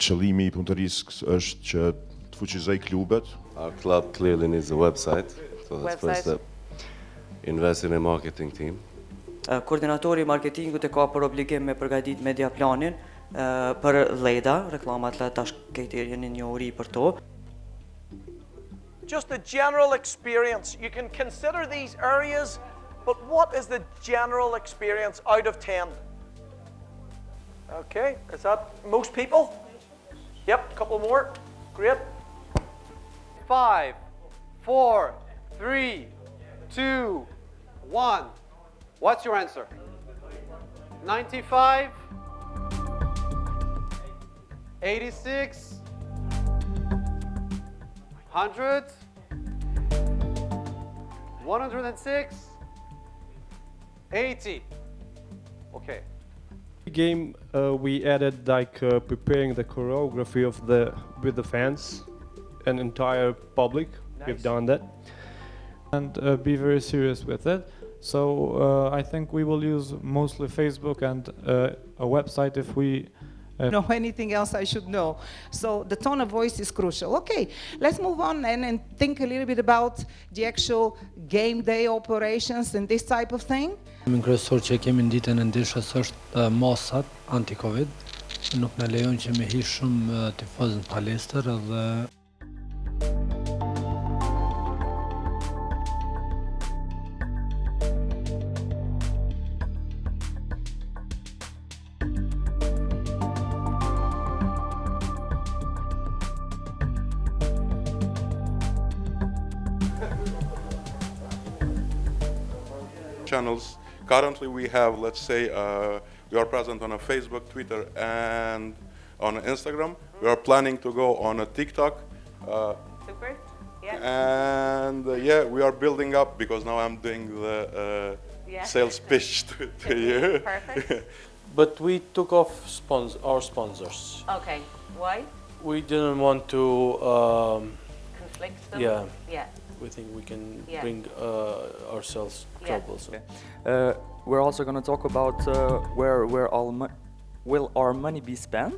qëllimi I punëtorisë është që të fuqizoj klubet. Our club clearly needs a website, so that's first step. Invest in a marketing team. Koordinatori I marketingut e ka për obligim me përgatitë media planin për leda, reklamat tash këtij jeni njohuri për to. Just a general experience. You can consider these areas, but what is the general experience out of 10? Okay, is that most people? Yep, a couple more. Great. 5, 4, 3, 2, 1. What's your answer? 95, 86, 100, 106, 80. Okay. Game we added like preparing the choreography of with the fans and entire public. Nice. We've done that and be very serious with it. So I think we will use mostly Facebook and a website if we know anything else I should know. So the tone of voice is crucial. Okay, let's move on and think a little bit about the actual game day operations and this type of thing. Në kryesor që kemi në ditën e ndeshjes është masat anti-Covid. Nuk na lejon që me hi shumë tifozë në palestër dhe Channels. Currently we have, let's say, we are present on a Facebook, Twitter, and on Instagram. We are planning to go on a TikTok. Super. Yeah. And yeah, we are building up because now I'm doing the sales pitch to you. Perfect. But we took off our sponsors. Okay. Why? We didn't want to. Conflict them? Yeah. Yeah. We think we can bring ourselves troubles. We're also going to talk about where will our money be spent.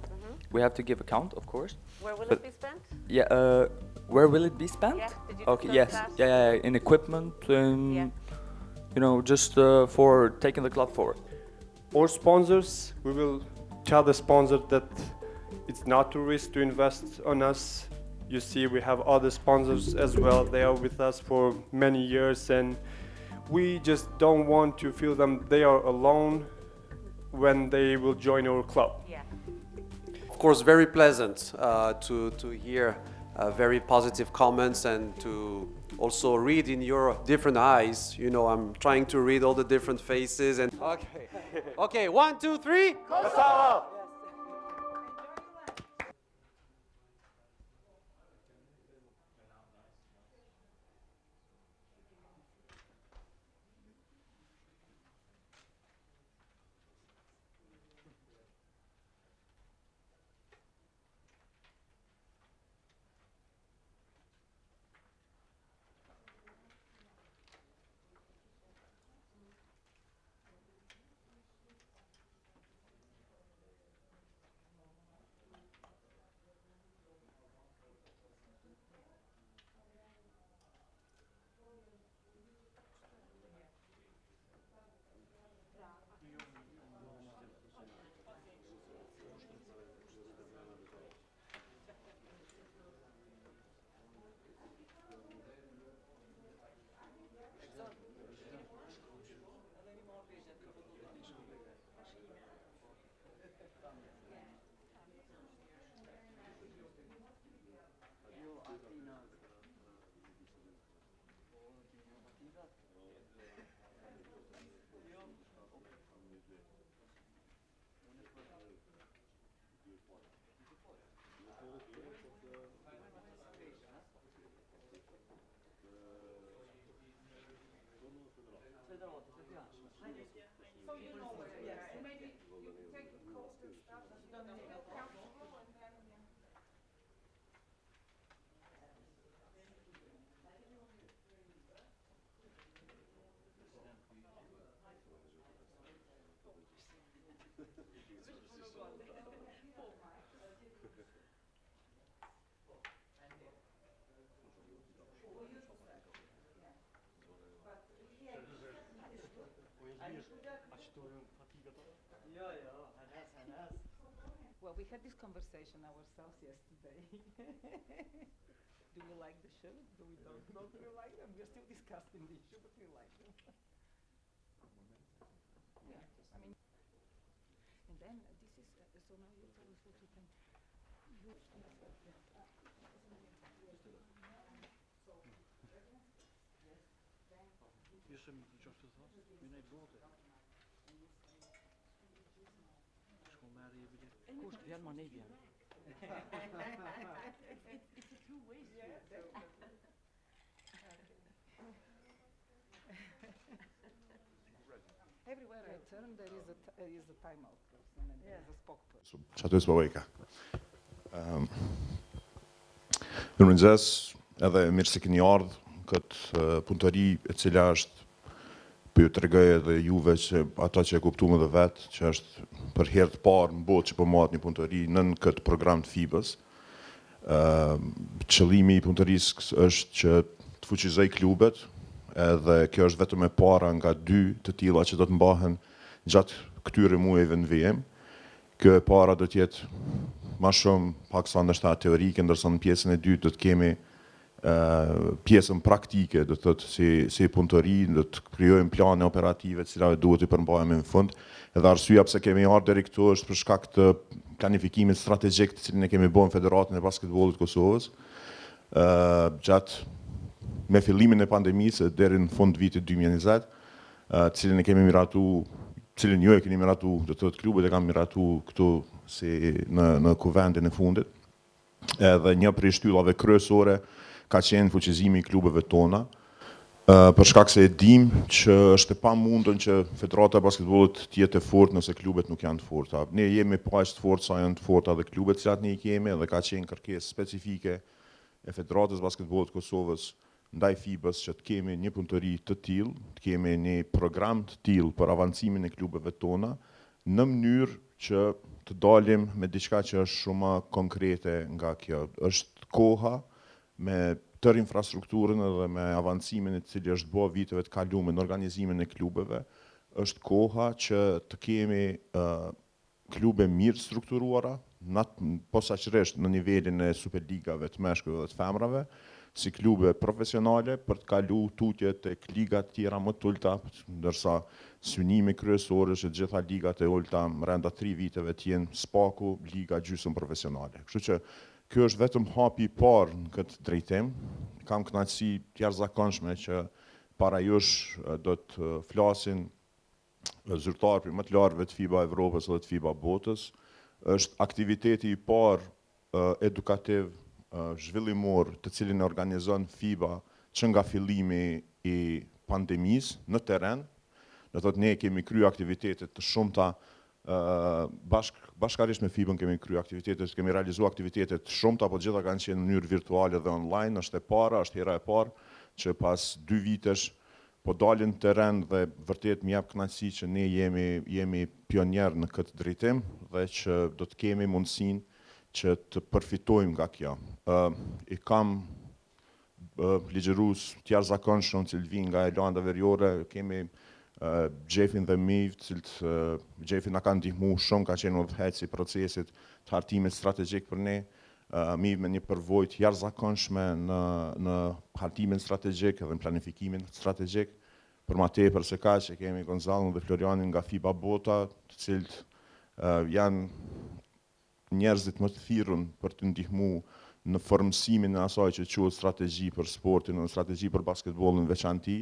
We have to give account, of course. Where will it be spent? Yeah, where will it be spent? Yeah. Did you Okay, discuss yes, that? in equipment, you know, just for taking the club forward. Or sponsors, we will tell the sponsor that it's not a risk to invest on us. You see, we have other sponsors as well. They are with us for many years, and we just don't want to feel them they are alone when they will join our club. Yeah. Of course, very pleasant to hear very positive comments and to also read in your different eyes. You know, I'm trying to read all the different faces and okay. Okay, 1, 2, 3. Kosovo! So you know where, yes. Maybe you take the coaster stuff, you don't take the council, and then... Well, we had this conversation ourselves yesterday. Do we like the show? Do we don't we like them? We're still discussing the issue, but we like them. Yeah, I mean, and then this is, so now you tell us what you can. Kusht vjen ma ne vjen. It's a two-way street. Everywhere I turn, there is a timeout person and there is a spokesperson. Çatës Bavajka. Mirëmëngjes, edhe mirë se keni ardhur këtë punëtori e cila është për ju tregoj edhe juve që ata që e kuptuam edhe vetë që është për herë të parë në botë që po marrët një punëtori nën këtë program të FIBA-s. Qëllimi i punëtorisë është që të fuqizoj klubet, edhe kjo është vetëm e para nga 2 të tilla që do të mbahen gjatë këtyre muajve në VM. Kjo e para do të jetë më shumë paksa ndoshta teorike, ndërsa në pjesën e dytë do të kemi pjesën praktike, do të thotë si punëtori, do të krijojmë plane operative të cilat duhet i përmbajmë në fund. Edhe arsyeja pse kemi ardhur deri këtu është për shkak të planifikimit strategjik të cilin e kemi bën Federatën e Basketbollit të Kosovës. Gjatë me fillimin e pandemisë deri në fund vitit 2020, cilin e kemi miratu, cilin ju e keni miratu, do të thotë klubet e kanë miratu këtu si në kuvendin e fundit. Edhe një prej shtyllave kryesore ka qenë fuqizimi i klubeve tona, për shkak se e dim që është e pamundën që Federata e Basketbollit të jetë e fortë nëse klubet nuk janë të forta. Ne jemi pa aq të fortë sa janë të forta dhe klubet që ne i kemi, dhe ka qenë kërkesë specifike e Federatës Basketbollit të Kosovës ndaj FIBA-s që të kemi një punëtori të tillë, të kemi një program të tillë për avancimin e klubeve tona, në mënyrë që të dalim me diçka që është shumë më konkrete nga kjo. Është koha me tërë infrastrukturën edhe me avancimin e cili është bërë viteve të kaluara në organizimin e klubeve, është koha që të kemi klube mirë strukturuara, posaçërisht në nivelin e Superligave të meshkujve dhe të femrave, si klube profesionale për të kalu tutje tek ligat tjera më të ulta, ndërsa synimi kryesor është që gjitha ligat e ulta brenda 3 viteve të jenë spaku liga gjysmë profesionale. Kështu që kjo është vetëm hapi i parë në këtë drejtim. Kam kënaqësi të jashtëzakonshme që para jush do të flasin zyrtarë më të lartëve të FIBA Evropës dhe të FIBA botës. Është aktiviteti i parë edukativ zhvillimor të cilin e organizon FIBA që nga fillimi i pandemisë në terren. Do thotë ne kemi kryer aktivitete të shumta bashkërisht me FIBA kemi kryer aktivitete, kemi realizuar aktivitete të shumta, po gjitha kanë qenë në mënyrë virtuale dhe online. Është e para, është hera e parë që pas 2 vitesh po dalin në terren dhe vërtet më jep kënaqësi që ne jemi pionjer në këtë drejtim dhe që do të kemi mundësinë që të përfitojmë nga kjo. I kam ligjërues të jashtëzakonshëm që vijnë nga Elanda Veriore, kemi Gjefin dhe Miv, cilët Gjefi na ka ndihmuar shumë, ka qenë udhëheqësi i procesit të hartimit strategjik për ne. Miv me një përvojë të jashtëzakonshme në hartimin strategjik dhe në planifikimin strategjik. Për më tepër se kaq që kemi Gonzalon dhe Florianin nga FIBA Bota, të cilët janë njerëzit më të thirrur për të ndihmuar në formësimin e asaj që quhet strategji për sportin dhe strategji për basketbollin veçanti.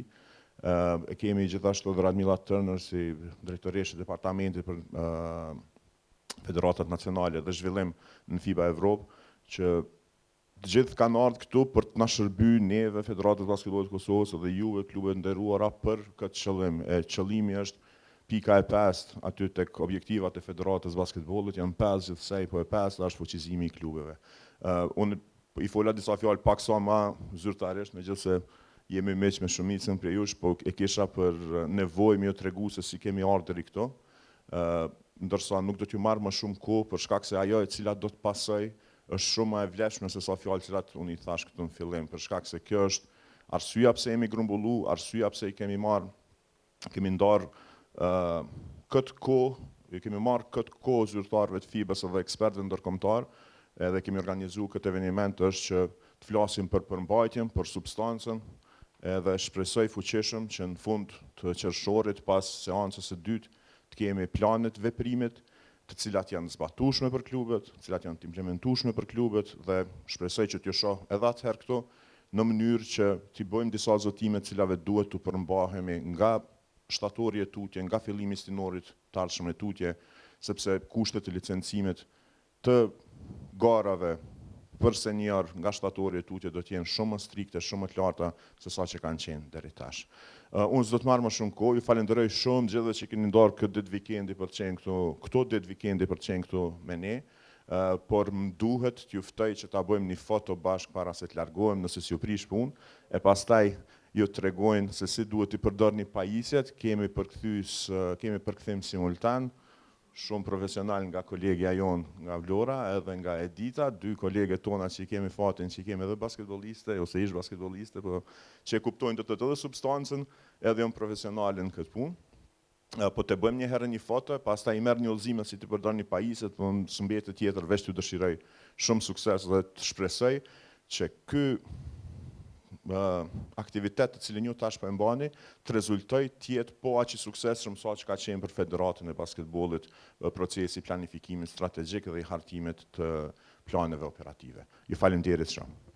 E kemi gjithashtu dhe Radmila Turner si drejtoreshe e departamentit për federatat nacionale dhe zhvillim në FIBA Evropë, që të gjithë kanë ardhur këtu për të na shërbyer neve Federatës Basketbollit të Kosovës dhe juve klube nderuara për këtë qëllim. Qëllimi është pika e 5 aty tek objektivat e Federatës Basketbollit, janë 5 gjithsej, po e 5 është fuqizimi i klubeve. Unë i fola disa fjalë paksa më zyrtarisht, megjithëse jemi miq me shumicën prej jush, po e kisha për nevojë më ju tregu se si kemi ardhur deri këtu. Ndërsa nuk do t'ju marr më shumë kohë për shkak se ajo e cila do të pasoj është shumë më e vlefshme se sa fjalë që unë i thash këtu në fillim, për shkak se kjo është arsyeja pse jemi grumbulluar, arsyeja pse i kemi ndarë Këtë kohë, kemi marrë këtë kohë zyrtarëve të FIBA-s dhe ekspertëve ndërkombëtar, edhe kemi organizu këtë eveniment është që të flasim për përmbajtjen, për substancën, edhe shpresoj fuqishëm që në fund të qershorit pas seancës së dytë të kemi planet veprimit të cilat janë zbatueshme për klubet, të cilat janë të implementueshme për klubet dhe shpresoj që t'ju shoh edhe atëherë këto në mënyrë që t'i bëjmë disa zotime të cilave duhet të përmbahemi nga shtatori e tutje, nga fillimi i stinorit të ardhshëm e tutje, sepse kushtet e licencimit të garave për senior nga shtatori e tutje do t'jenë shumë më strikte, shumë më të larta se sa që kanë qenë deri tash. Unë s'do të marr më shumë kohë, ju falenderoj shumë gjithëve që keni ndarë këtë ditë vikendi për të qenë këtu, këto ditë vikendi për të qenë këtu me ne, por më duhet t'ju ftoj që ta bëjmë një foto bashkë para se të largohem nëse s'ju prish punë, e pastaj ju tregojnë se si duhet t'i përdorni pajisjet, kemi përkthim simultan, shumë profesional nga kolegja jonë nga Vlora edhe nga Edita, dy kolege tona që i kemi fatin që i kemi edhe basketboliste, ose ish basketboliste, po që e kuptojnë të edhe substancën, edhe janë profesionale në këtë punë. Po të bëjmë një herë një foto, pastaj i merr një udhëzim si të përdorni pajisjet, po së mbetet tjetër veç t'ju dëshiroj shumë sukses dhe të shpresoj që ky aktivitet të cilin ju tash po e mbani të rezultoj të jetë po aq i suksesshëm sa që ka qenë për Federatën e basketbollit procesi i planifikimit strategjik dhe i hartimit të planeve operative. Ju falenderit shumë.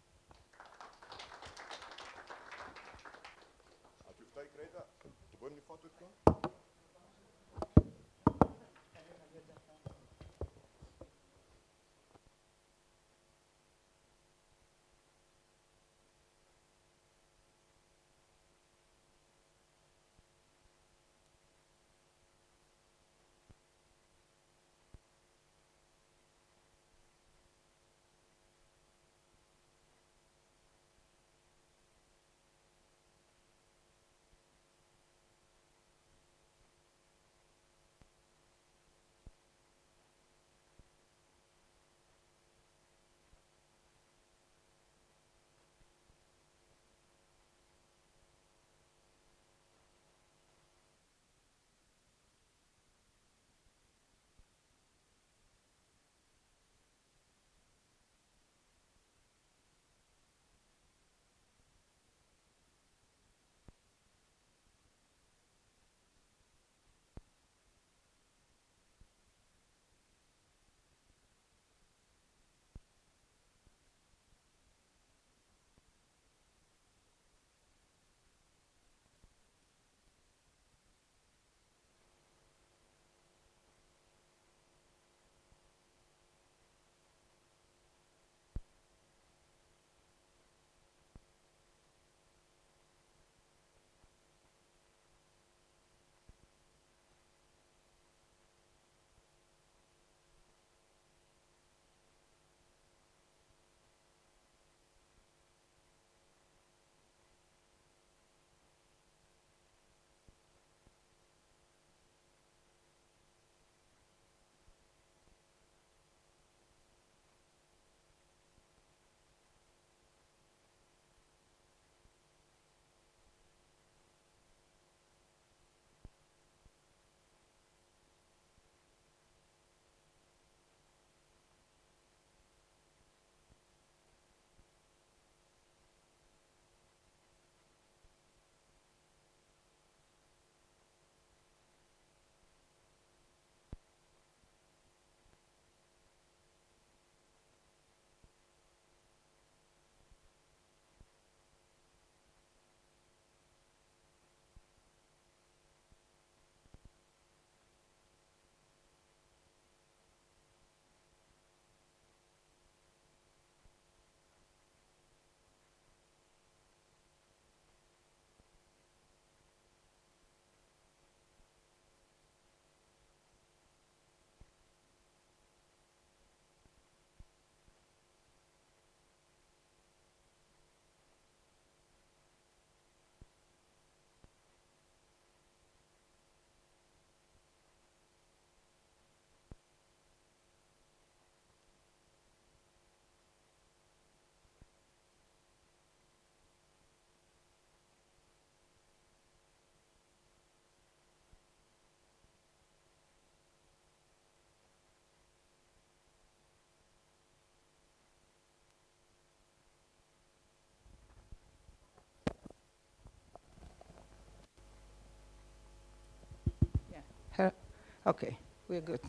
Okay, we're good.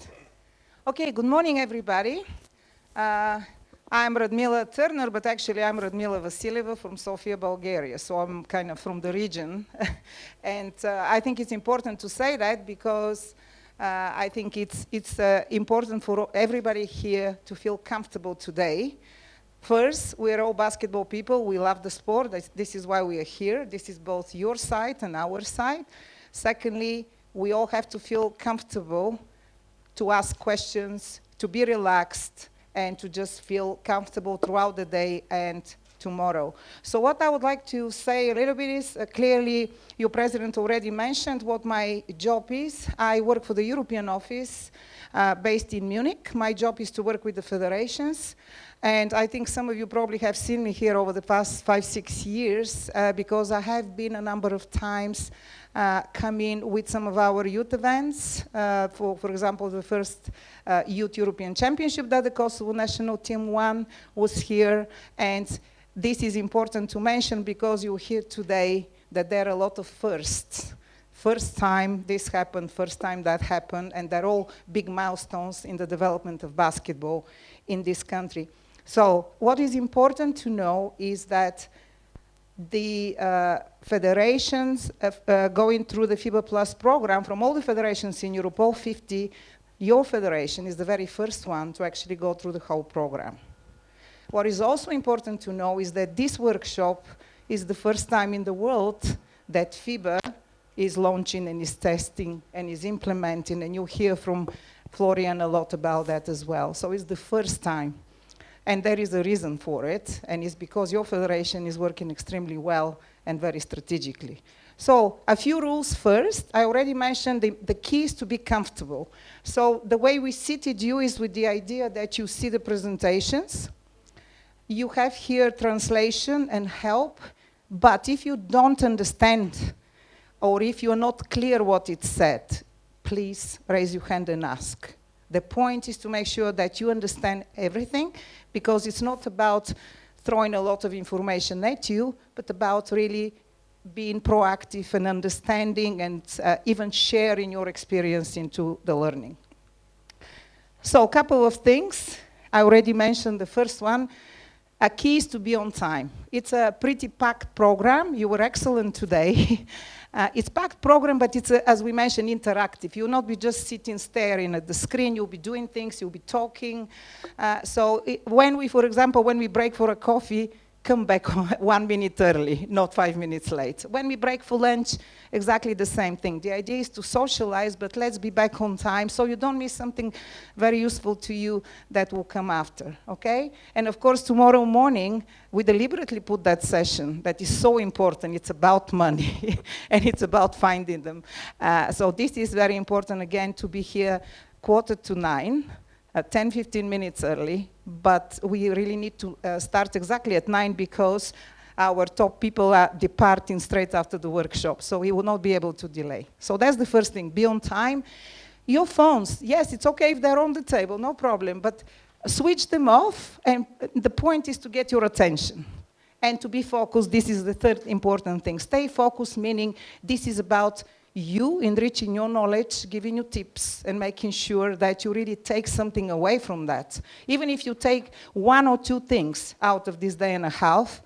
Okay, good morning, everybody. I'm Radmila Turner, but actually I'm Radmila Vasilieva from Sofia, Bulgaria, so I'm kind of from the region. And I think it's important to say that because I think it's important for everybody here to feel comfortable today. First, we're all basketball people. We love the sport. This is why we are here. This is both your side and our side. Secondly, we all have to feel comfortable to ask questions, to be relaxed, and to just feel comfortable throughout the day and tomorrow. So what I would like to say a little bit is, clearly, your president already mentioned what my job is. I work for the European office based in Munich. My job is to work with the federations. And I think some of you probably have seen me here over the past 5-6 years because I have been a number of times coming with some of our youth events. For example, the first Youth European Championship that the Kosovo national team won was here. And this is important to mention because you hear today that there are a lot of firsts. First time this happened, first time that happened, and they're all big milestones in the development of basketball in this country. So what is important to know is that the federations going through the FIBA Plus program, from all the federations in Europe, all 50, your federation is the very first one to actually go through the whole program. What is also important to know is that this workshop is the first time in the world that FIBA is launching and is testing and is implementing, and you'll hear from Florian a lot about that as well. So it's the first time. And there is a reason for it, and it's because your federation is working extremely well and very strategically. So a few rules first. I already mentioned the key is to be comfortable. So the way we seated you is with the idea that you see the presentations. You have here translation and help, but if you don't understand or if you're not clear what it said, please raise your hand and ask. The point is to make sure that you understand everything, because it's not about throwing a lot of information at you, but about really being proactive and understanding and even sharing your experience into the learning. So a couple of things. I already mentioned the first one. A key is to be on time. It's a pretty packed program. You were excellent today. It's packed program, but it's, as we mentioned, interactive. You'll not be just sitting staring at the screen. You'll be doing things. You'll be talking. For example, when we break for a coffee, come back 1 minute early, not 5 minutes late. When we break for lunch, exactly the same thing. The idea is to socialize, but let's be back on time so you don't miss something very useful to you that will come after, okay? And of course, tomorrow morning, we deliberately put that session that is so important. It's about money, and it's about finding them. So this is very important, again, to be here 8:45. 10-15 minutes early, but we really need to start exactly at 9 because our top people are departing straight after the workshop, so we will not be able to delay. So that's the first thing, be on time. Your phones, yes, it's okay if they're on the table, no problem, but switch them off, and the point is to get your attention. And to be focused, this is the third important thing. Stay focused, meaning this is about you enriching your knowledge, giving you tips, and making sure that you really take something away from that. Even if you take 1 or 2 things out of this day and a half,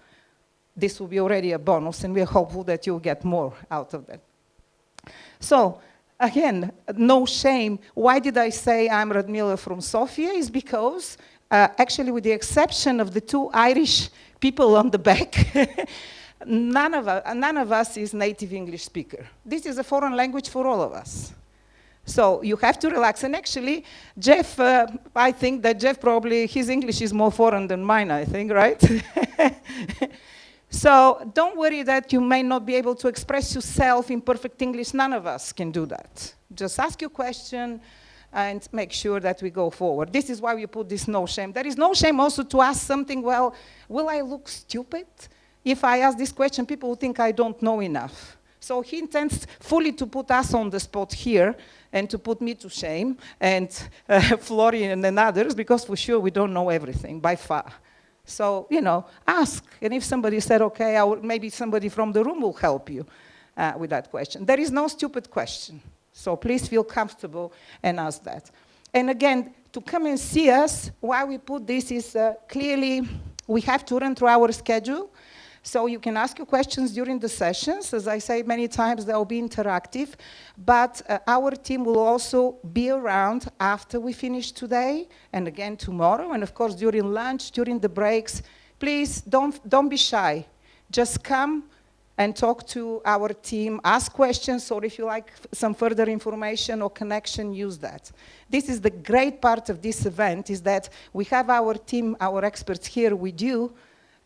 this will be already a bonus, and we're hopeful that you'll get more out of that. So, again, no shame. Why did I say I'm Radmila from Sofia? Is because, actually, with the exception of the 2 Irish people on the back, none of us is native English speaker. This is a foreign language for all of us. So you have to relax. And actually, Jeff, I think that Jeff probably, his English is more foreign than mine, I think, right? So don't worry that you may not be able to express yourself in perfect English. None of us can do that. Just ask your question and make sure that we go forward. This is why we put this no shame. There is no shame also to ask something, well, will I look stupid? If I ask this question, people will think I don't know enough. So he intends fully to put us on the spot here and to put me to shame and Florian and others, because for sure we don't know everything by far. So, you know, ask. And if somebody said, okay, maybe somebody from the room will help you with that question. There is no stupid question. So please feel comfortable and ask that. And again, to come and see us, why we put this is clearly we have to run through our schedule. So you can ask your questions during the sessions. As I say many times, they'll be interactive. But our team will also be around after we finish today and again tomorrow. And of course, during lunch, during the breaks, please don't be shy. Just come and talk to our team, ask questions, or if you like some further information or connection, use that. This is the great part of this event, is that we have our team, our experts here with you,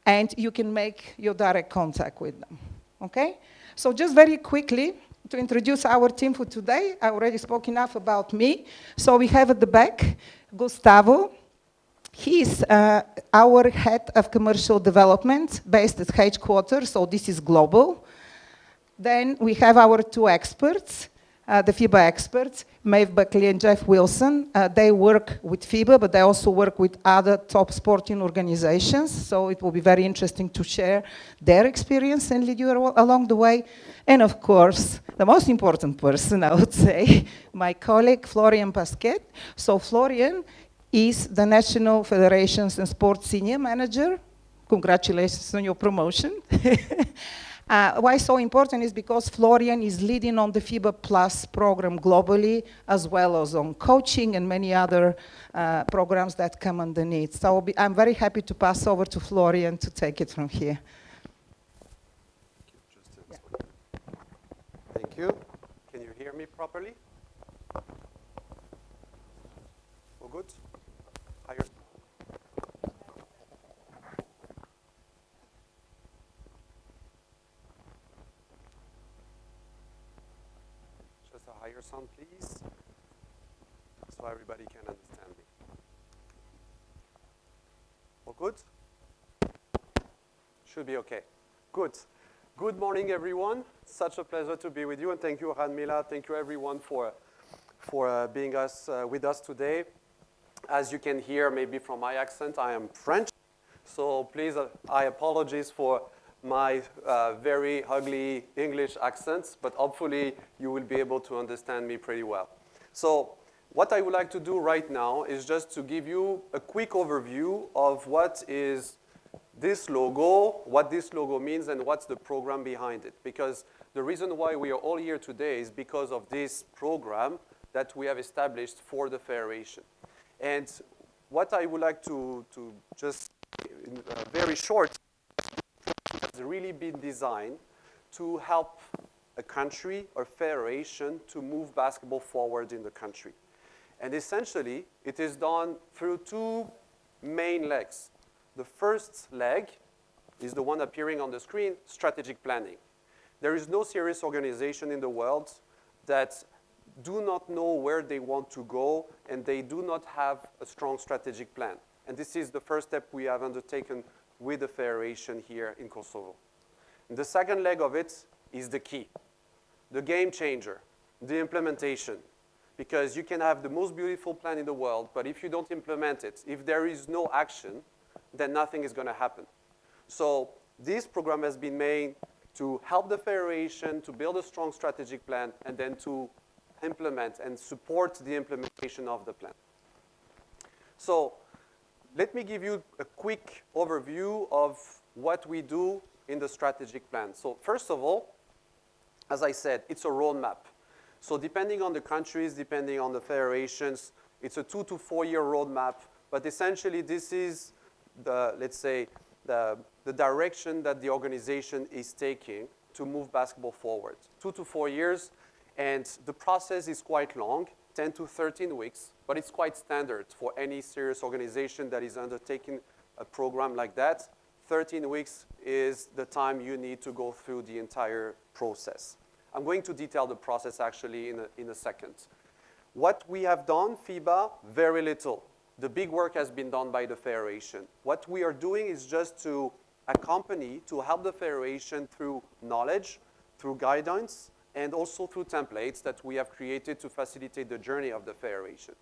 and you can make your direct contact with them, okay? So just very quickly, to introduce our team for today, I already spoke enough about me. So we have at the back, Gustavo. He's our head of commercial development based at headquarters, so this is global. Then we have our two experts, the FIBA experts, Maeve Buckley and Jeff Wilson. They work with FIBA, but they also work with other top sporting organizations, so it will be very interesting to share their experience and lead you along the way. And of course, the most important person, I would say, my colleague, Florian Pasquet. So Florian is the National Federations and Sports Senior Manager. Congratulations on your promotion. Why so important is because Florian is leading on the FIBA Plus program globally, as well as on coaching and many other programs that come underneath. So I'm very happy to pass over to Florian to take it from here. Thank you. Can you hear me properly? All good? Higher. Just a higher sound, please, so everybody can understand me. All good? Should be okay. Good. Good morning, everyone. Such a pleasure to be with you, and thank you, Radmila. Thank you, everyone, for being with us today. As you can hear, maybe from my accent, I am French. So please, I apologize for my very ugly English accent, but hopefully you will be able to understand me pretty well. So what I would like to do right now is just to give you a quick overview of what is this logo, what this logo means, and what's the program behind it. Because the reason why we are all here today is because of this program that we have established for the Federation. And what I would like to just, in very short, has really been designed to help a country or federation to move basketball forward in the country. And essentially, it is done through two main legs. The first leg is the one appearing on the screen, strategic planning. There is no serious organization in the world that do not know where they want to go, and they do not have a strong strategic plan. And this is the first step we have undertaken with the Federation here in Kosovo. And the second leg of it is the key, the game changer, the implementation. Because you can have the most beautiful plan in the world, but if you don't implement it, if there is no action, then nothing is going to happen. So this program has been made to help the Federation to build a strong strategic plan and then to implement and support the implementation of the plan. So let me give you a quick overview of what we do in the strategic plan. So first of all, as I said, it's a roadmap. So depending on the countries, depending on the federations, it's a 2 to 4 year roadmap. But essentially, this is the, let's say, the direction that the organization is taking to move basketball forward. 2 to 4 years, and the process is quite long, 10 to 13 weeks, but it's quite standard for any serious organization that is undertaking a program like that. 13 weeks is the time you need to go through the entire process. I'm going to detail the process actually in a second. What we have done, FIBA, very little. The big work has been done by the Federation. What we are doing is just to accompany, to help the Federation through knowledge, through guidance, and also through templates that we have created to facilitate the journey of the Federation.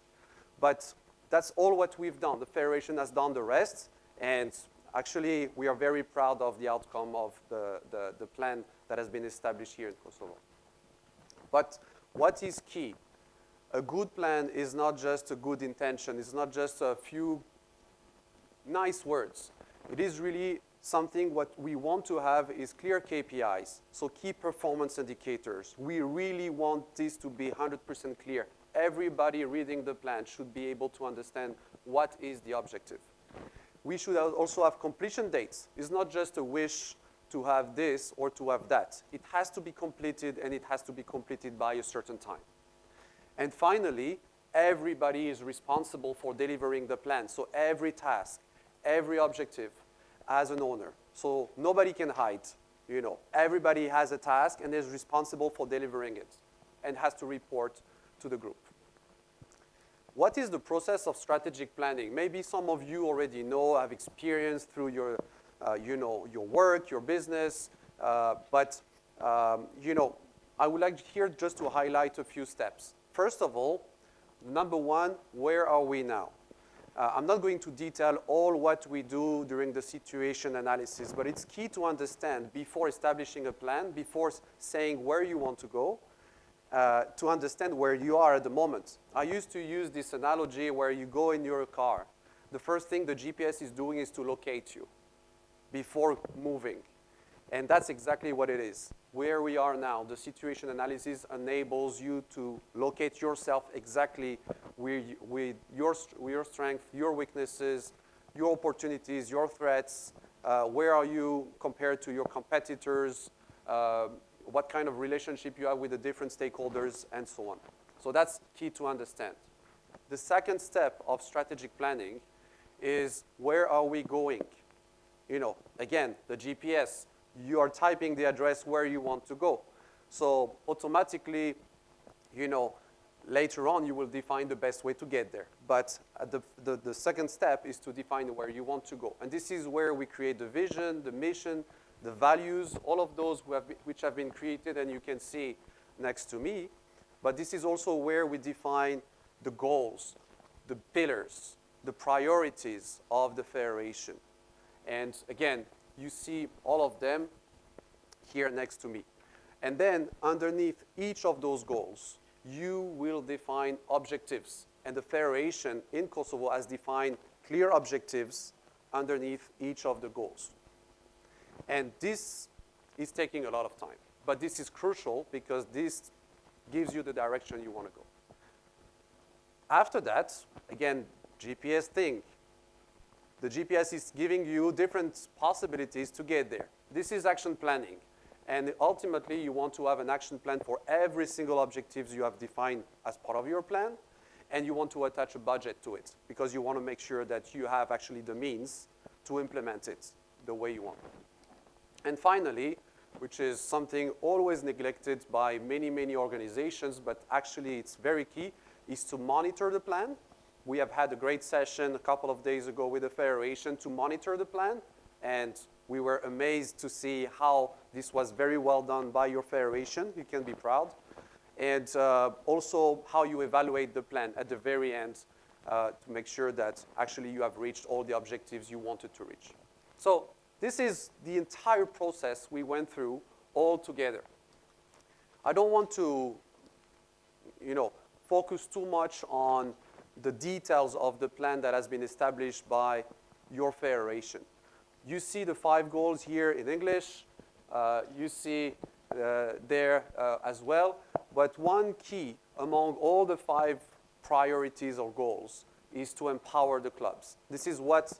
But that's all what we've done. The Federation has done the rest, and actually we are very proud of the outcome of the plan that has been established here in Kosovo. But what is key? A good plan is not just a good intention. It's not just a few nice words. It is really something what we want to have is clear KPIs, so key performance indicators. We really want this to be 100% clear. Everybody reading the plan should be able to understand what is the objective. We should also have completion dates. It's not just a wish to have this or to have that. It has to be completed, and it has to be completed by a certain time. And finally, everybody is responsible for delivering the plan. So every task, every objective as an owner. So nobody can hide. Everybody has a task and is responsible for delivering it and has to report to the group. What is the process of strategic planning? Maybe some of you already know, have experienced through your, your work, your business, but I would like here just to highlight a few steps. First of all, number one, where are we now? I'm not going to detail all what we do during the situation analysis, but it's key to understand before establishing a plan, before saying where you want to go, to understand where you are at the moment. I used to use this analogy where you go in your car. The first thing the GPS is doing is to locate you before moving. And that's exactly what it is. Where we are now, the situation analysis enables you to locate yourself exactly with your strength, your weaknesses, your opportunities, your threats. Where are you compared to your competitors? What kind of relationship you have with the different stakeholders, and so on. So that's key to understand. The second step of strategic planning is where are we going? Again, the GPS. You are typing the address where you want to go. So automatically, later on you will define the best way to get there. But the second step is to define where you want to go. And this is where we create the vision, the mission, the values, all of those which have been created, and you can see next to me. But this is also where we define the goals, the pillars, the priorities of the federation. And again, you see all of them here next to me. And then underneath each of those goals, you will define objectives. And the federation in Kosovo has defined clear objectives underneath each of the goals. And this is taking a lot of time. But this is crucial because this gives you the direction you want to go. After that, again, GPS thing. The GPS is giving you different possibilities to get there. This is action planning. And ultimately, you want to have an action plan for every single objectives you have defined as part of your plan. And you want to attach a budget to it because you want to make sure that you have actually the means to implement it the way you want. And finally, which is something always neglected by many, many organizations, but actually it's very key, is to monitor the plan. We have had a great session a couple of days ago with the federation to monitor the plan, and we were amazed to see how this was very well done by your federation. You can be proud. And also how you evaluate the plan at the very end to make sure that actually you have reached all the objectives you wanted to reach. So this is the entire process we went through all together. I don't want to, focus too much on the details of the plan that has been established by your federation. You see the 5 goals here in English. You see there as well. But one key among all the 5 priorities or goals is to empower the clubs. This is what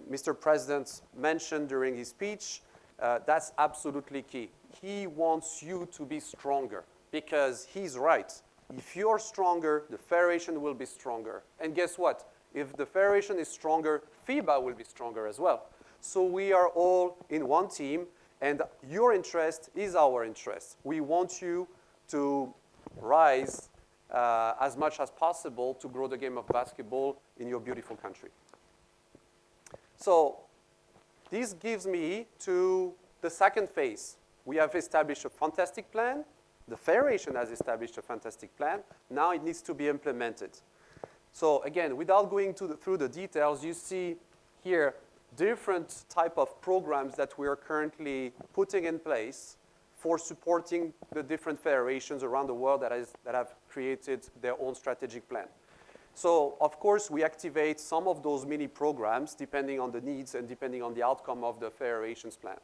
Mr. President mentioned during his speech. That's absolutely key. He wants you to be stronger because he's right. If you're stronger, the federation will be stronger. And guess what? If the federation is stronger, FIBA will be stronger as well. So we are all in one team, and your interest is our interest. We want you to rise as much as possible to grow the game of basketball in your beautiful country. So this gives me to the second phase. We have established a fantastic plan. The federation has established a fantastic plan. Now it needs to be implemented. So again, without going through the details, you see here different type of programs that we are currently putting in place for supporting the different federations around the world that have created their own strategic plan. So, of course, we activate some of those mini programs depending on the needs and depending on the outcome of the federation's plan.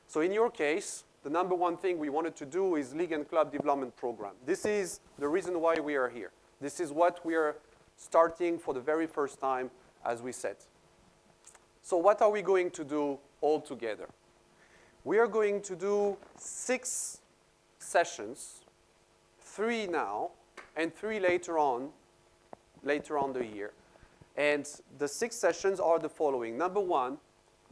So in your case, the number one thing we wanted to do is League and Club Development Program. This is the reason why we are here. This is what we are starting for the very first time, as we said. So what are we going to do all together? We are going to do 6 sessions, 3 now, and 3 later on the year. And the 6 sessions are the following. Number 1,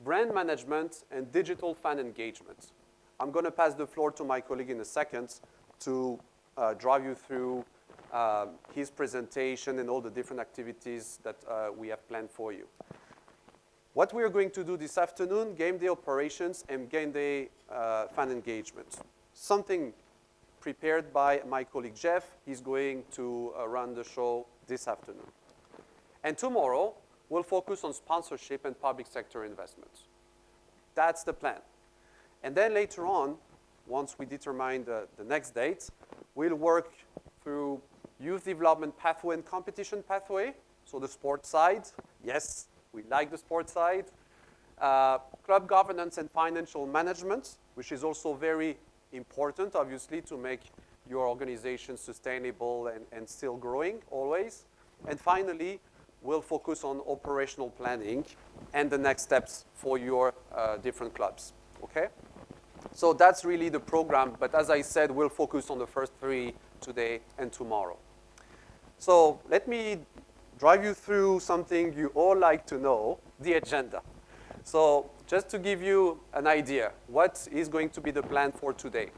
brand management and digital fan engagement. I'm going to pass the floor to my colleague in a second to drive you through his presentation and all the different activities that we have planned for you. What we are going to do this afternoon, game day operations and game day fan engagement. Something prepared by my colleague Jeff. He's going to run the show this afternoon. And tomorrow, we'll focus on sponsorship and public sector investments. That's the plan. And then later on, once we determine the next date, we'll work through youth development pathway and competition pathway, so the sports side. Yes, we like the sports side. Club governance and financial management, which is also very important, obviously, to make your organization sustainable and still growing always. And finally, we'll focus on operational planning and the next steps for your different clubs, okay? So that's really the program, but as I said, we'll focus on the first 3 today and tomorrow. So let me drive you through something you all like to know, the agenda. So just to give you an idea, what is going to be the plan for today?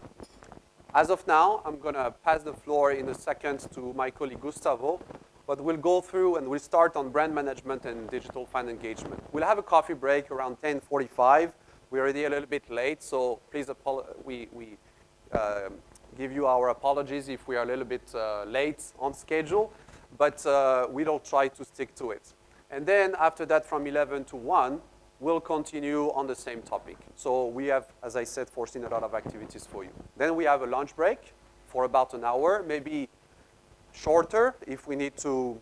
As of now, I'm going to pass the floor in a second to my colleague Gustavo, but we'll go through and we'll start on brand management and digital fan engagement. We'll have a coffee break around 10:45. We're already a little bit late, so please we give you our apologies if we are a little bit late on schedule, but we'll try to stick to it. And then after that, from 11 to 1, we'll continue on the same topic. So we have, as I said, foreseen a lot of activities for you. Then we have a lunch break for about an hour, maybe shorter if we need to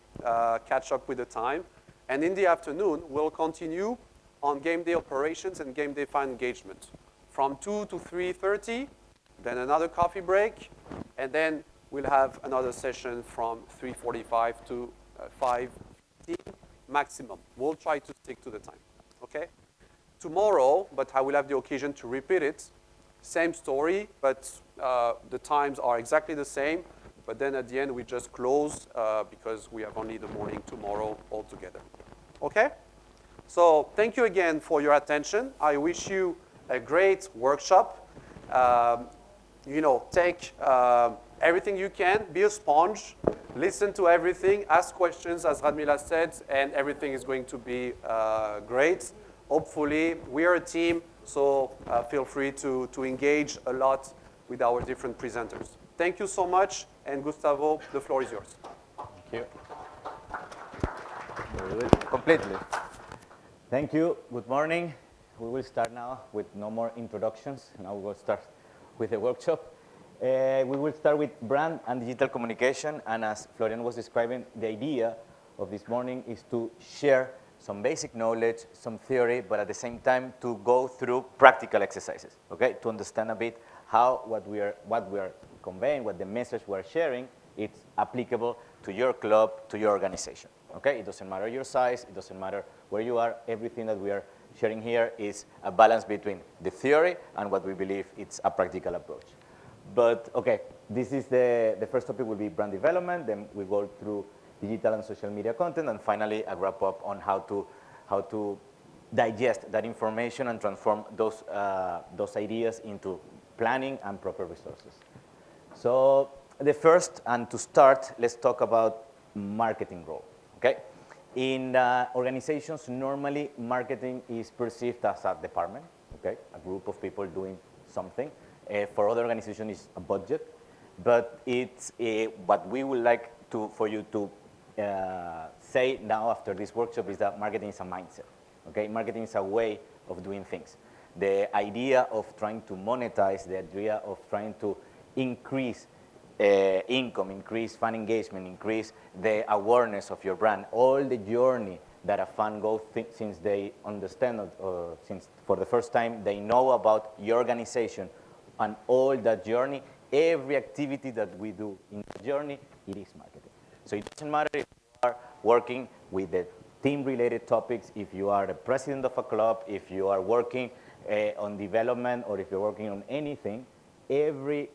catch up with the time. And in the afternoon, we'll continue on game day operations and game day fan engagement from 2 to 3:30, then another coffee break, and then we'll have another session from 3:45 to 5:15 maximum. We'll try to stick to the time, okay? Tomorrow, but I will have the occasion to repeat it, same story, but the times are exactly the same, but then at the end we just close because we have only the morning tomorrow altogether, okay? So thank you again for your attention. I wish you a great workshop. Take everything you can, be a sponge, listen to everything, ask questions, as Radmila said, and everything is going to be great. Hopefully, we are a team, so feel free to engage a lot with our different presenters. Thank you so much, and Gustavo, the floor is yours. Thank you. Very good. Completely. Thank you. Good morning. We will start now with no more introductions. Now we will start with the workshop. We will start with brand and digital communication. And as Florian was describing, the idea of this morning is to share some basic knowledge, some theory, but at the same time to go through practical exercises, okay? To understand a bit how what we are conveying, what the message we're sharing, it's applicable to your club, to your organization, okay? It doesn't matter your size, it doesn't matter where you are. Everything that we are sharing here is a balance between the theory and what we believe it's a practical approach. But okay, this is the first topic will be brand development, then we go through digital and social media content, and finally a wrap up on how to digest that information and transform those ideas into planning and proper resources. So the first, and to start, let's talk about marketing role, okay? In organizations, normally marketing is perceived as a department, okay? A group of people doing something. For other organizations, it's a budget, but it's what we would like for you to say now after this workshop is that marketing is a mindset, okay? Marketing is a way of doing things. the idea of trying to monetize, the idea of trying to increase income, increase fan engagement, increase the awareness of your brand, all the journey that a fan goes since they understand, since for the first time they know about your organization, and all that journey, every activity that we do in the journey, it is marketing. So it doesn't matter if you are working with the team-related topics, if you are the president of a club, if you are working on development, or if you're working on anything, every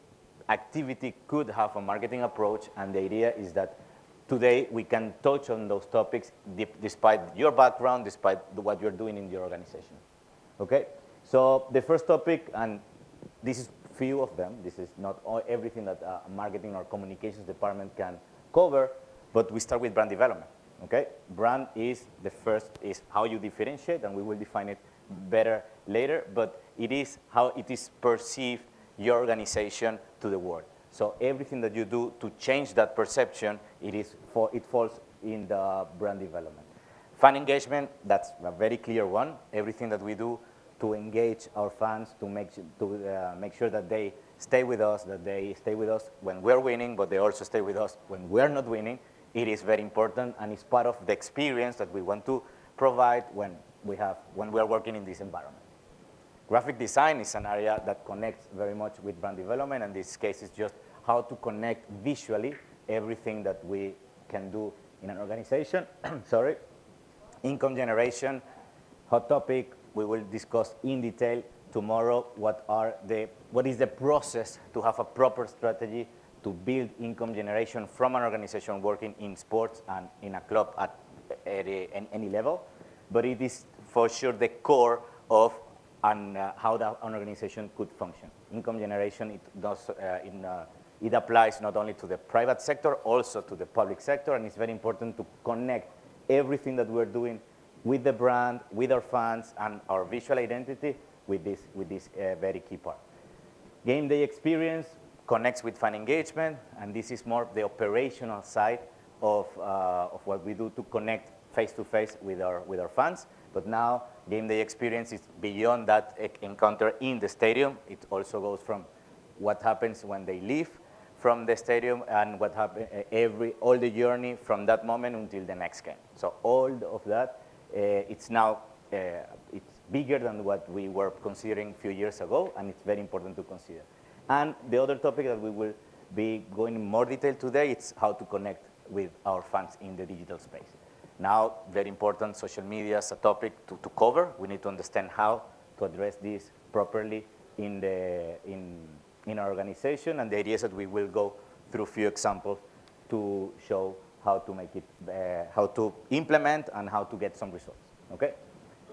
activity could have a marketing approach, and the idea is that today we can touch on those topics despite your background, despite what you're doing in your organization. Okay? So the first topic, and this is few of them, this is not everything that a marketing or communications department can cover, but we start with brand development. Okay? Brand is the first, is how you differentiate, and we will define it better later, but it is how it is perceived, your organization, to the world. So everything that you do to change that perception, it falls in the brand development. Fan engagement, that's a very clear one. Everything that we do to engage our fans, to make sure that they stay with us, when we're winning, but they also stay with us when we're not winning. It is very important, and it's part of the experience that we want to provide when we are working in this environment. Graphic design is an area that connects very much with brand development, and in this case is just how to connect visually everything that we can do in an organization. Sorry. Income generation, hot topic. We will discuss in detail tomorrow what is the process to have a proper strategy to build income generation from an organization working in sports and in a club at any level. But it is for sure the core of how an organization could function. Income generation, it applies not only to the private sector, also to the public sector, and it's very important to connect everything that we're doing with the brand, with our fans, and our visual identity with this very key part. Game day experience connects with fan engagement, and this is more the operational side of what we do to connect face-to-face with our fans. But now, game day experience is beyond that encounter in the stadium. It also goes from what happens when they leave from the stadium and what happens all the journey from that moment until the next game. So all of that, it's now it's bigger than what we were considering a few years ago, and it's very important to consider. And the other topic that we will be going in more detail today, it's how to connect with our fans in the digital space. Now, very important, social media is a topic to cover. We need to understand how to address this properly in our organization, and the idea is that we will go through a few examples to show how to make it, how to implement and how to get some results, okay?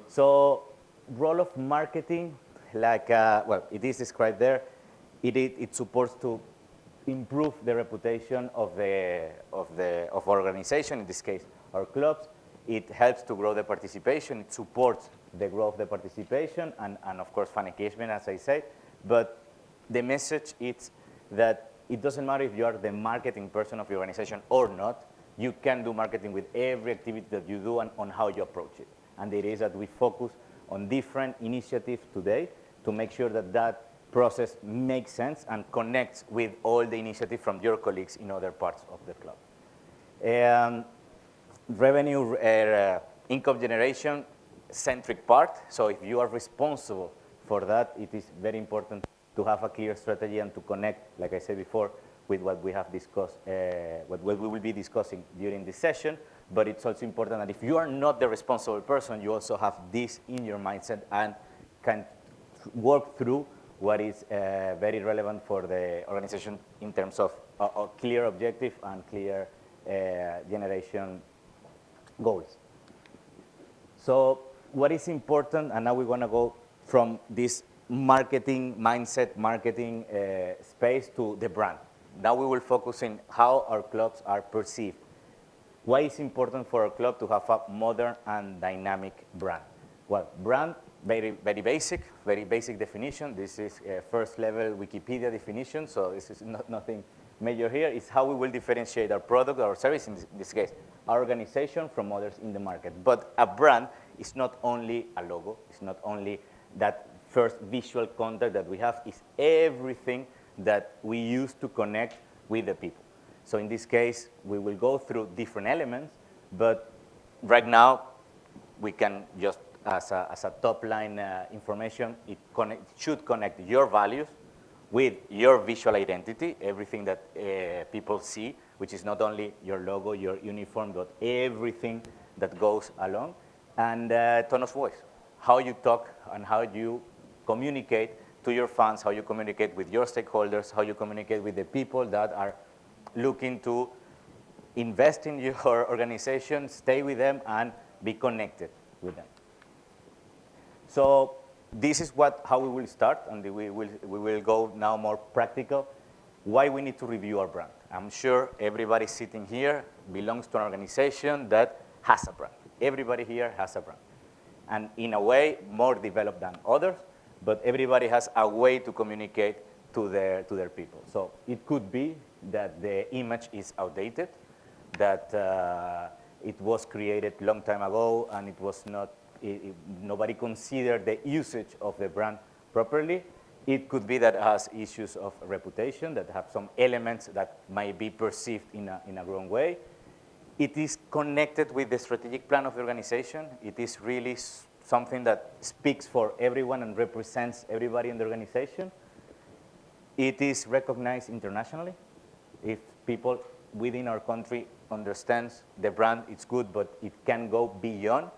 So, role of marketing, like, well, it is described there. It supports to improve the reputation of our organization, in this case, our clubs. It helps to grow the participation. It supports the growth of the participation and of course, fan engagement, as I said. But the message is that it doesn't matter if you are the marketing person of your organization or not. You can do marketing with every activity that you do and on how you approach it. And it is that we focus on different initiatives today to make sure that that process makes sense and connects with all the initiatives from your colleagues in other parts of the club. Revenue, income generation centric part. So if you are responsible for that, it is very important to have a clear strategy and to connect, like I said before, with what we have discussed, what we will be discussing during this session. But it's also important that if you are not the responsible person, you also have this in your mindset and can work through what is very relevant for the organization in terms of a clear objective and clear generation goals. So what is important, and now we want to go from this marketing mindset, marketing space to the brand. Now we will focus in how our clubs are perceived. Why is it important for a club to have a modern and dynamic brand? Well, brand, very basic definition. This is first level Wikipedia definition, so this is nothing major here. It's how we will differentiate our product or service, in this case, our organization from others in the market. But a brand is not only a logo, it's not only that first visual contact that we have is everything that we use to connect with the people. So in this case, we will go through different elements, but right now, we can just, as a top-line information, it should connect your values with your visual identity, everything that people see, which is not only your logo, your uniform, but everything that goes along, and tone of voice, how you talk and how you communicate to your fans, how you communicate with your stakeholders, how you communicate with the people that are looking to invest in your organization, stay with them, and be connected with them. So this is how we will start, and we will go now more practical. Why we need to review our brand. I'm sure everybody sitting here belongs to an organization that has a brand. Everybody here has a brand. And in a way, more developed than others, but everybody has a way to communicate to their people. So it could be that the image is outdated, that it was created a long time ago, and it was not, nobody considered the usage of the brand properly. It could be that it has issues of reputation, that have some elements that might be perceived in a wrong way. It is connected with the strategic plan of the organization. It is really something that speaks for everyone and represents everybody in the organization. It is recognized internationally. If people within our country understands the brand, it's good, but it can go beyond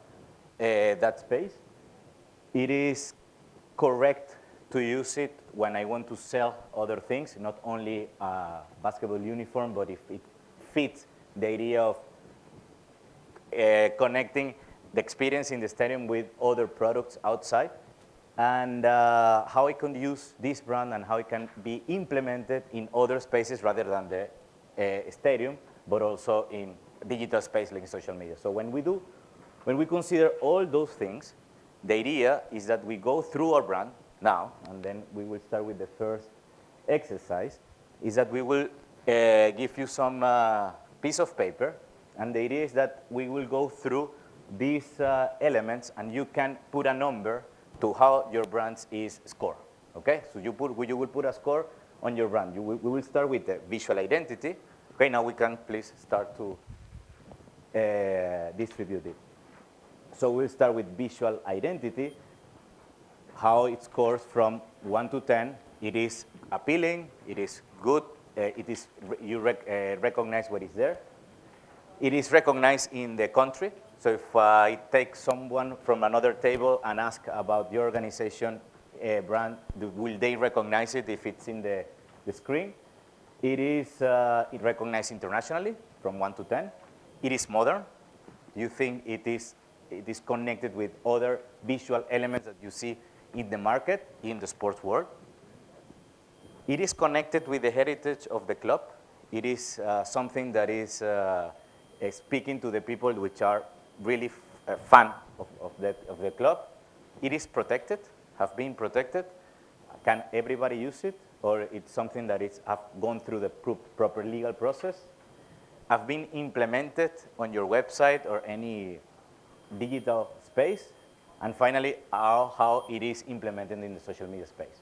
that space. It is correct to use it when I want to sell other things, not only a basketball uniform, but if it fits the idea of connecting the experience in the stadium with other products outside, and how I can use this brand and how it can be implemented in other spaces rather than the stadium, but also in digital space like social media. So when we consider all those things, the idea is that we go through our brand now, and then we will start with the first exercise, is that we will give you some piece of paper, and the idea is that we will go through these elements, and you can put a number to how your brand is scored, okay? So you will put a score on your brand. We will start with the visual identity. Okay, now we can please start to distribute it. So we'll start with visual identity, how it scores from 1 to 10. It is appealing, it is good, you recognize what is there. It is recognized in the country. So if I take someone from another table and ask about your organization brand, will they recognize it if it's in the screen? It is recognized internationally from 1 to 10. It is modern. You think it is connected with other visual elements that you see in the market, in the sports world. It is connected with the heritage of the club. It is something that is speaking to the people which are really fan of the club. It is protected, have been protected. Can everybody use it? Or it's something that have gone through the proper legal process? Have been implemented on your website or any digital space? And finally, how it is implemented in the social media space.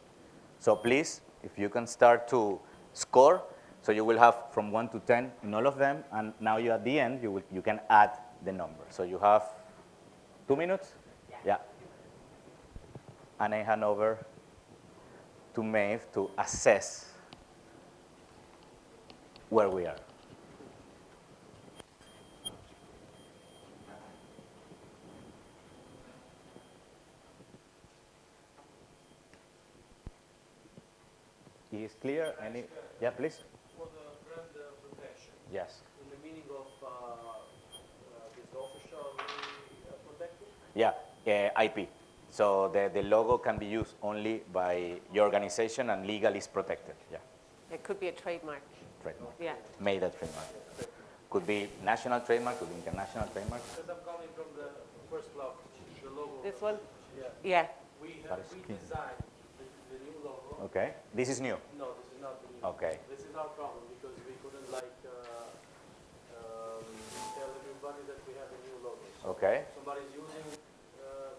So please, if you can start to score, so you will have from 1 to 10 in all of them, and now you at the end, you can add the number. So you have 2 minutes? Yeah. And I hand over to Maeve to assess where we are. Is clear? Any? Yeah, please. For the brand protection. Yes. In the meaning of this officially protected? Yeah, IP. So the logo can be used only by your organization and legal is protected. Yeah. It could be a trademark. Trademark. Yeah. Made a trademark. Could be national trademark, could be international trademark. Because I'm coming from the first block, the logo. This one? Yeah. Yeah. We designed the new logo. Okay. This is new? No, this is not the new. Okay. This is our problem because we couldn't tell everybody that we have a new logo. So okay. Somebody's using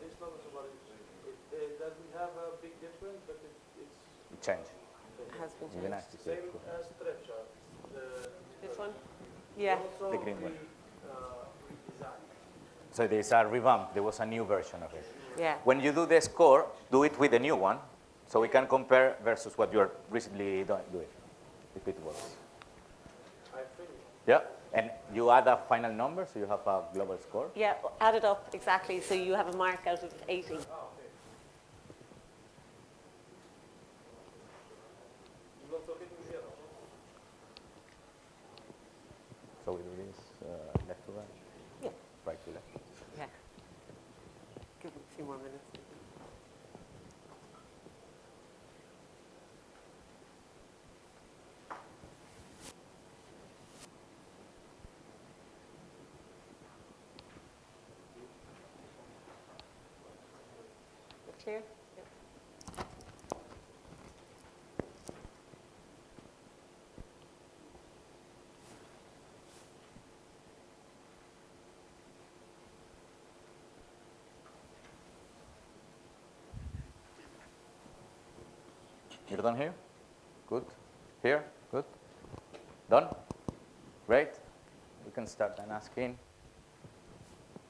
this logo, does we have a big different, but it's It changed. Has been It'd be nice changed. to see it. same as stretch chart. This one? Yeah. Also The green one. redesigned. So there's a revamp. There was a new version of it. Yeah. When you do the score, do it with the new one, so we can compare versus what you're recently doing, if it works. Yeah, and you add a final number, so you have a global score. Yeah, add it up exactly, so you have a mark out of 80. So we do this left to right? Yeah. Right to left. Yeah. Give it a few more minutes. Clear? Yep. You're done here? Good. Here? Good. Done? Great. We can start then asking.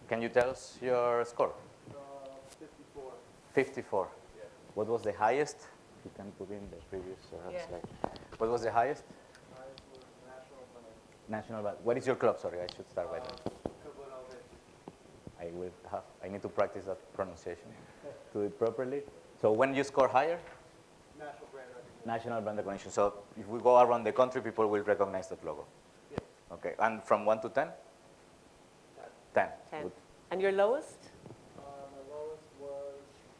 Can you tell us your score? 54. 54. Yeah. What was the highest? You can put in the previous Yeah. slide. What was the highest? Highest was national ballet. National Ballet. What is your club? Sorry, I should start by that. I need to practice that pronunciation to do it properly. So when you score higher? National brand recognition. National brand recognition. So if we go around the country, people will recognize that logo. Yes. Okay. And from 1 to 10? 10. 10. Good. And your lowest? My lowest was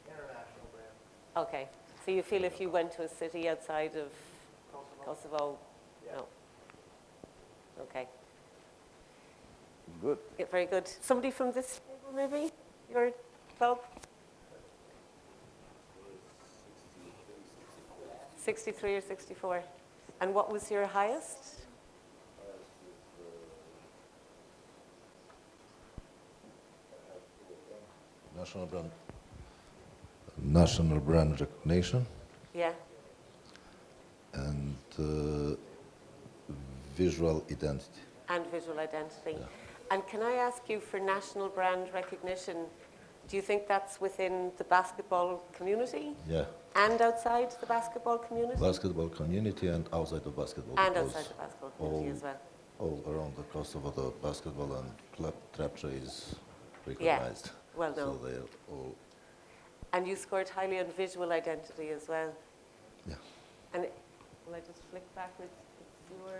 international brand. Okay. So you feel if you went to a city outside of Kosovo? Yeah. No. Okay. Good. Yeah, very good. Somebody from this table, maybe? Your club? 63 or 64. And what was your highest? National brand recognition Yeah. and visual identity. And visual identity. And can I ask you for national brand recognition, do you think that's within the basketball community? Yeah, And outside the basketball community? basketball community and outside of basketball. And because outside the basketball community as well. all around the Kosovo, the basketball and club Trapcha is recognized. Well known. So they're all, And you scored highly on visual identity as well. yeah. And will I just flick backwards? It's your...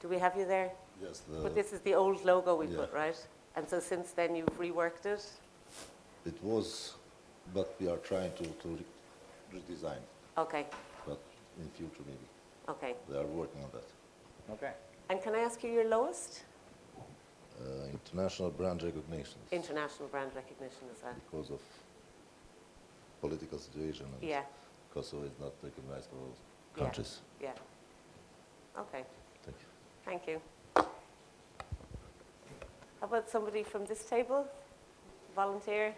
Do we have you there? Yes. But this is the old logo we Yeah. put, right? And so since then you've reworked it? It was, but we are trying to redesign. Okay, But in future maybe. okay. They are working on that. Okay. And can I ask you your lowest? International brand recognition. International brand recognition as well. Because of political situation and Yeah. Kosovo is not recognized for all Yeah. countries. Yeah. Okay, Thank you. thank you. How about somebody from this table? Volunteer?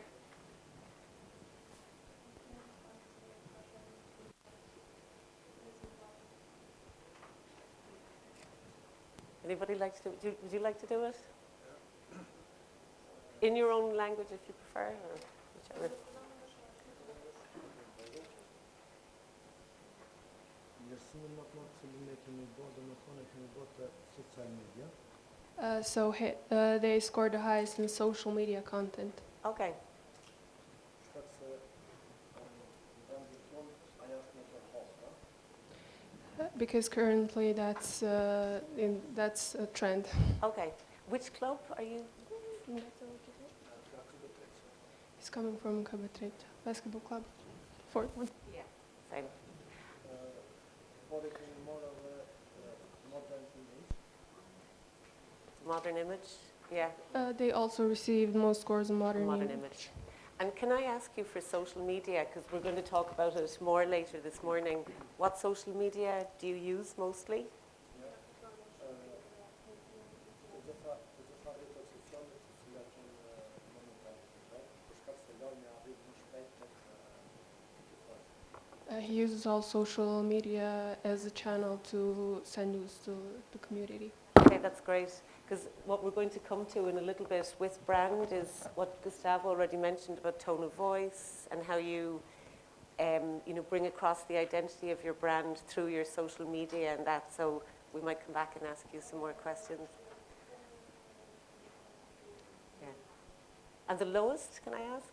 Anybody like to do, would you like to do it? In your own language if you prefer, or whichever. They scored the highest in social media content. Okay. Because currently that's a trend. Okay. Which club are you? He's coming from Klube basketball club, fourth one. Yeah, same. Modern image, yeah. They also received most scores in modern image. And can I ask you for social media, because we're going to talk about it more later this morning. What social media do you use mostly? He uses all social media as a channel to send news to the community. Okay, that's great. Because what we're going to come to in a little bit with brand is what Gustavo already mentioned about tone of voice and how you, bring across the identity of your brand through your social media and that. So we might come back and ask you some more questions. Yeah. And the lowest, can I ask?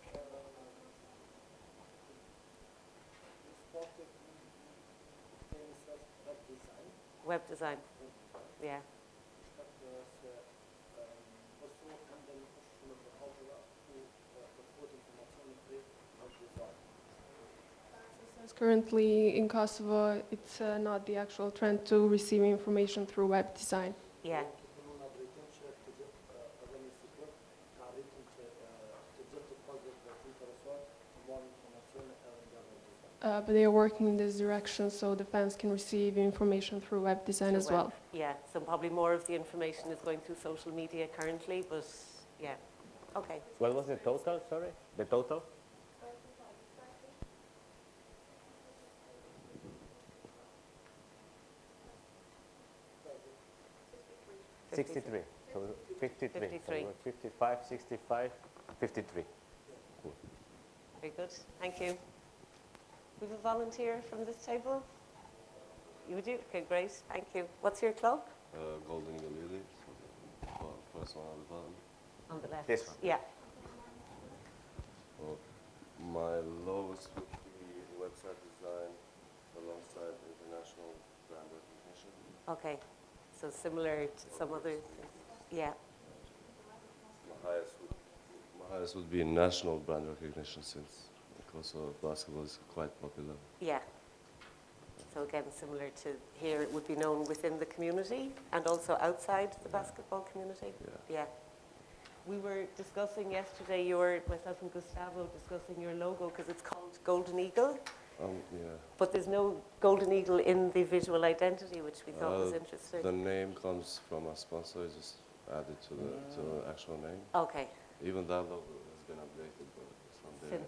Web design, yeah. Since currently in Kosovo, it's not the actual trend to receive information through web design. Yeah. But they are working in this direction so the fans can receive information through web design as well. Yeah, so probably more of the information is going through social media currently, but yeah, okay. What was the total, sorry? The total? $63. So 53. 53. So 55, 65, 53. Cool. Very good, thank you. We have a volunteer from this table? You do? Okay, great, thank you. What's your club? Golden Eagle Lily, first one on the bottom. On the left. This one? Yeah. Well, my lowest would be website design alongside international brand recognition. Okay, so similar to some other things. Yeah. My highest would be national brand recognition since also basketball is quite popular. Yeah. So again, similar to here, it would be known within the community and also outside the basketball community. Yeah. We were discussing yesterday, myself and Gustavo discussing your logo because it's called Golden Eagle. Yeah. But there's no Golden Eagle in the visual identity, which we thought was interesting. The name comes from a sponsor, it's just added to the actual name. Okay. Even that logo has been updated from there.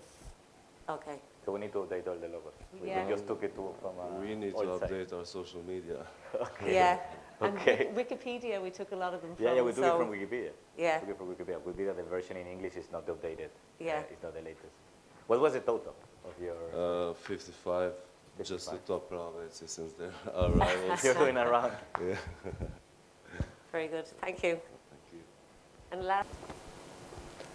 Okay. So we need to update all the logos. Yeah. We just took it from we need to update our social media. Okay. Yeah. And Okay. Wikipedia, we took a lot of them from. Yeah, we took it from Wikipedia. Yeah. We took it from Wikipedia. Wikipedia, the version in English is not updated. Yeah. It's not the latest. What was the total of your? 55. Just to top Province since they're our rivals. You're going around. Yeah. Very good. Thank you. Thank you. And last.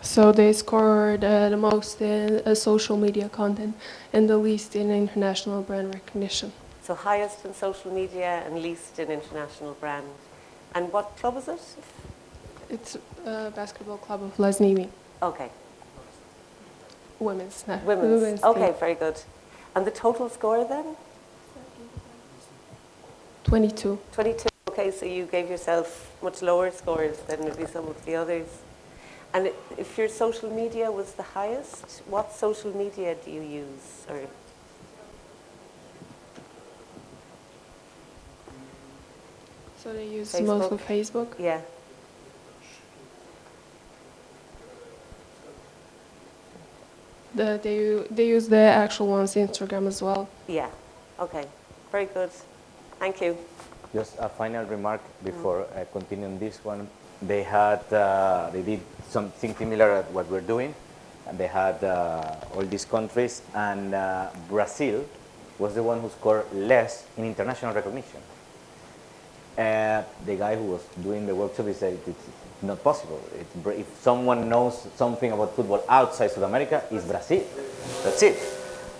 So they scored the most in social media content and the least in international brand recognition. So highest in social media and least in international brand. And what club is it? It's Basketball Club of Lesnimi. Okay. Women's. Women's. Okay, team. very good. And the total score then? 22. 22. Okay, so you gave yourself much lower scores than maybe some of the others. And if your social media was the highest, what social media do you use? Or So they use Facebook? mostly Facebook. Yeah. They use the actual ones, Instagram as well. Yeah. Okay. Very good. Thank you. Just a final remark before continuing this one. They did something similar at what we're doing, and they had all these countries, and Brazil was the one who scored less in international recognition. The guy who was doing the workshop, he said it's not possible. If someone knows something about football outside South America, it's Brazil. That's it.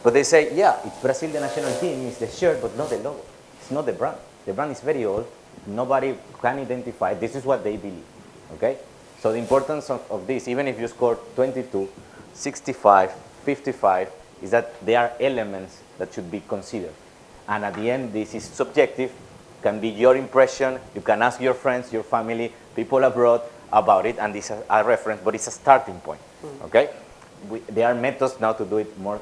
But they say, yeah, it's Brazil, the national team, it's the shirt, but not the logo. It's not the brand. The brand is very old. Nobody can identify. This is what they believe. Okay? So the importance of this, even if you score 22, 65, 55, is that there are elements that should be considered. And at the end, this is subjective. Can be your impression. You can ask your friends, your family, people abroad about it, and this is a reference, but it's a starting point. Okay? There are methods now to do it more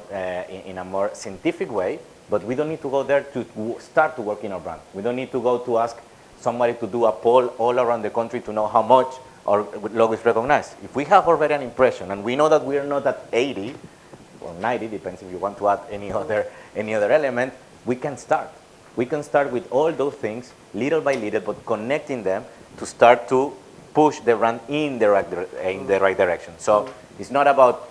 in a more scientific way, but we don't need to go there to start to work in our brand. We don't need to go to ask somebody to do a poll all around the country to know how much our logo is recognized. If we have already an impression and we know that we are not at 80, or 90, depends if you want to add any other element, we can start. We can start with all those things, little by little, but connecting them to start to push the brand in the right direction. So it's not about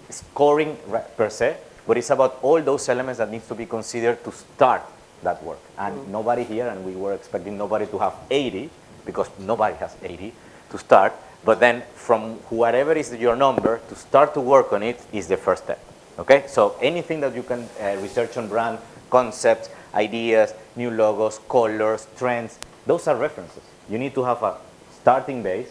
scoring per se, but it's about all those elements that need to be considered to start that work. And nobody here, and we were expecting nobody to have 80, because nobody has 80 to start, but then from whatever is your number, to start to work on it is the first step. Okay? So anything that you can research on brand, concepts, ideas, new logos, colors, trends, those are references. You need to have a starting base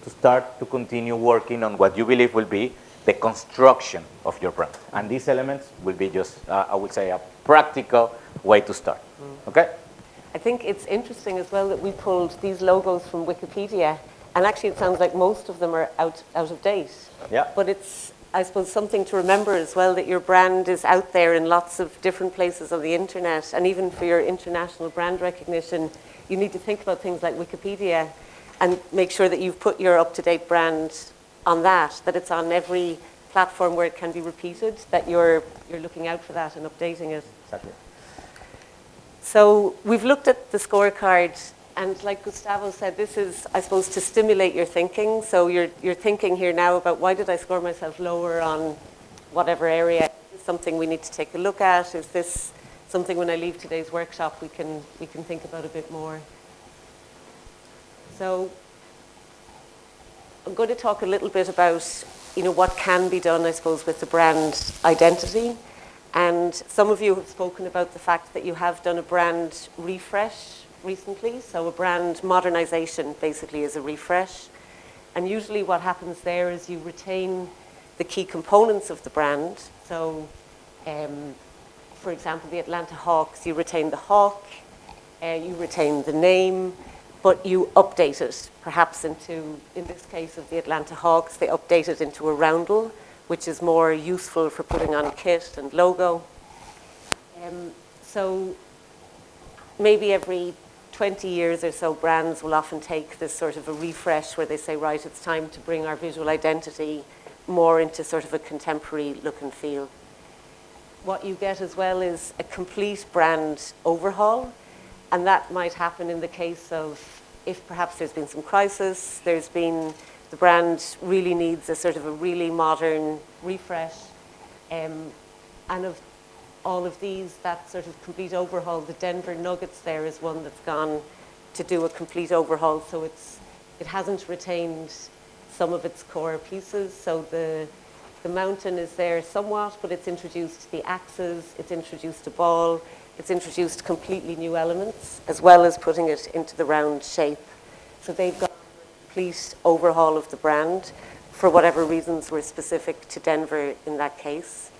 to start to continue working on what you believe will be the construction of your brand. And these elements will be just, I would say, a practical way to start. Okay? I think it's interesting as well that we pulled these logos from Wikipedia, and actually it sounds like most of them are out of date. Yeah. But it's, I suppose, something to remember as well, that your brand is out there in lots of different places on the internet, and even for your international brand recognition, you need to think about things like Wikipedia and make sure that you've put your up-to-date brand on that it's on every platform where it can be repeated, that you're looking out for that and updating it. Exactly. So we've looked at the scorecard, and like Gustavo said, this is, I suppose, to stimulate your thinking. So you're thinking here now about, why did I score myself lower on whatever area? Is this something we need to take a look at? Is this something when I leave today's workshop we can think about a bit more? So I'm going to talk a little bit about, what can be done, I suppose, with the brand identity. And some of you have spoken about the fact that you have done a brand refresh recently. So a brand modernization basically is a refresh. And usually what happens there is you retain the key components of the brand. So, for example, the Atlanta Hawks, you retain the hawk, you retain the name, but you update it, perhaps into, in this case of the Atlanta Hawks, they update it into a roundel, which is more useful for putting on a kit and logo. So maybe every 20 years or so, brands will often take this sort of a refresh where they say, right, it's time to bring our visual identity more into sort of a contemporary look and feel. What you get as well is a complete brand overhaul. And that might happen in the case of if perhaps there's been some crisis, the brand really needs a sort of a really modern refresh. And of all of these, that sort of complete overhaul, the Denver Nuggets there is one that's gone to do a complete overhaul. So it hasn't retained some of its core pieces. So the mountain is there somewhat, but it's introduced the axes, it's introduced a ball, it's introduced completely new elements, as well as putting it into the round shape. So they've got a complete overhaul of the brand for whatever reasons were specific to Denver in that case.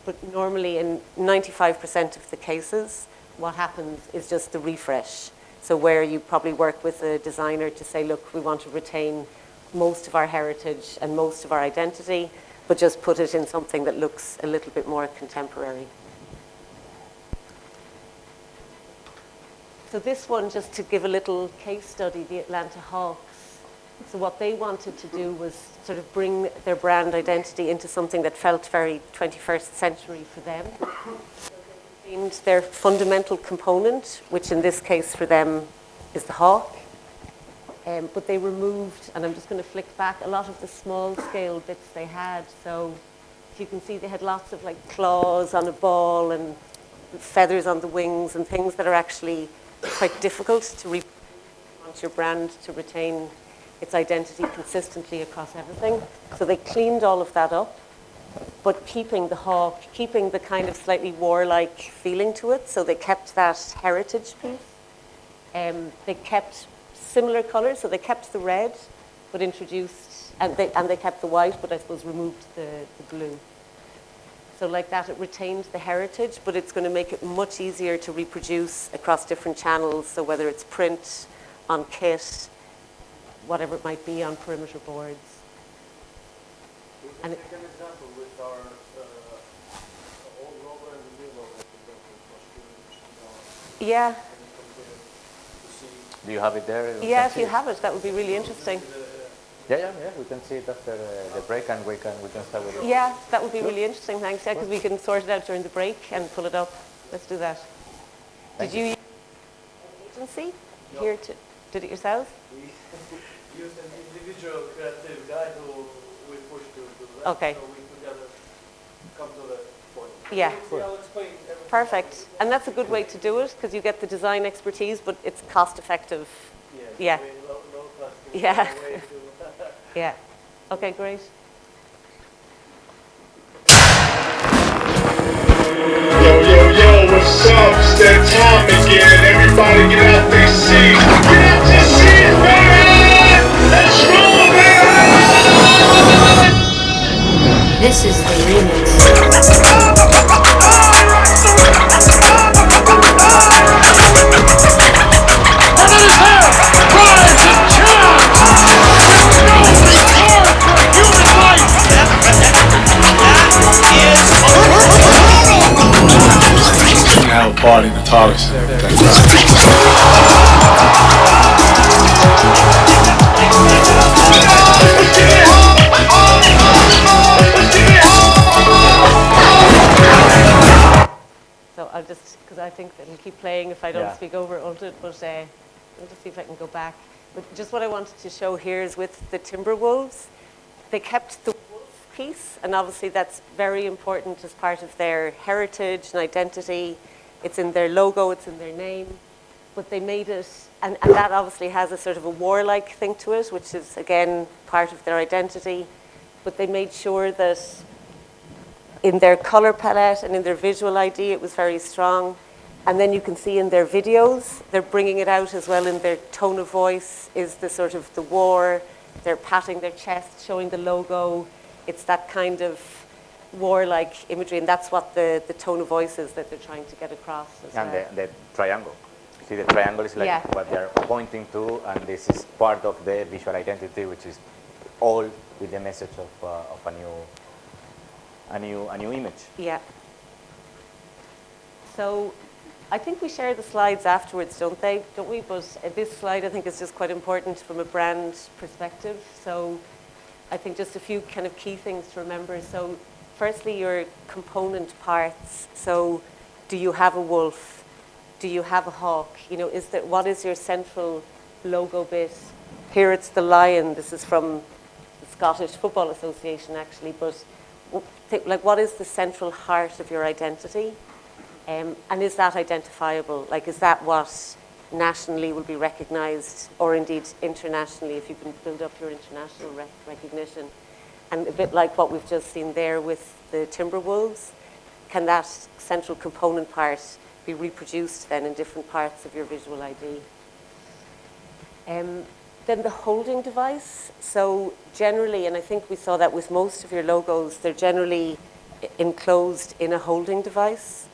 But normally in 95% of the cases, what happens is just the refresh. So where you probably work with a designer to say, look, we want to retain most of our heritage and most of our identity, but just put it in something that looks a little bit more contemporary. So this one, just to give a little case study, the Atlanta Hawks. So what they wanted to do was sort of bring their brand identity into something that felt very 21st century for them. So they changed their fundamental component, which in this case for them is the hawk. But they removed, and I'm just going to flick back, a lot of the small scale bits they had. So if you can see, they had lots of like claws on a ball and feathers on the wings and things that are actually quite difficult to want your brand to retain its identity consistently across everything. So they cleaned all of that up, but keeping the hawk, keeping the kind of slightly warlike feeling to it. So they kept that heritage piece. They kept similar colors, so they kept the red, but introduced, and they kept the white, but I suppose removed the blue. So like that, it retained the heritage, but it's going to make it much easier to reproduce across different channels. So whether it's print, on kit, whatever it might be, on perimeter boards. And take an example with our old logo and the new logo. Yeah. Do you have it there? Yeah, if you have it, that would be really interesting. Yeah, we can see it after the break, and we can start with it. Yeah, that would be Sure. really interesting, thanks. Yeah, because we can sort it out during the break and pull it up. Let's do that. Thank Did you use an agency here to did it yourself? We used an individual creative guy who we pushed to do that. Okay. So we together come to the point. Yeah. I'll explain everything. Perfect. And that's a good way to do it because you get the design expertise, but it's cost effective. Yeah. Low cost. Yeah. Yeah. Okay, great. Yo, what's up? It's that time again. Everybody get out their seat. Get out your seat, man! Let's roll, man! This is the remix. Have a party in the TARDIS. So I'll just, because I think that it'll keep playing if I don't speak over it, won't it? But I'll just see if I can go back. But just what I wanted to show here is with the Timberwolves, they kept the wolf piece, and obviously that's very important as part of their heritage and identity. It's in their logo, it's in their name, but they made it, and that obviously has a sort of a warlike thing to it, which is again part of their identity, but they made sure that in their color palette and in their visual ID, it was very strong. And then you can see in their videos, they're bringing it out as well in their tone of voice, is the sort of the war, they're patting their chest, showing the logo. It's that kind of warlike imagery, and that's what the tone of voice is that they're trying to get across. And the triangle. See, the triangle is like what they're pointing to, and this is part of the visual identity, which is all with the message of a new image. Yeah. So I think we share the slides afterwards, don't we? But this slide I think is just quite important from a brand perspective. So I think just a few kind of key things to remember. So firstly, your component parts. So do you have a wolf? Do you have a hawk? You know, what is your central logo bit? Here it's the lion. This is from the Scottish Football Association actually, but like what is the central heart of your identity? And is that identifiable? Like, is that what nationally will be recognized, or indeed internationally, if you can build up your international recognition? And a bit like what we've just seen there with the Timberwolves, can that central component part be reproduced then in different parts of your visual ID? Then the holding device. So generally, and I think we saw that with most of your logos, they're generally enclosed in a holding device.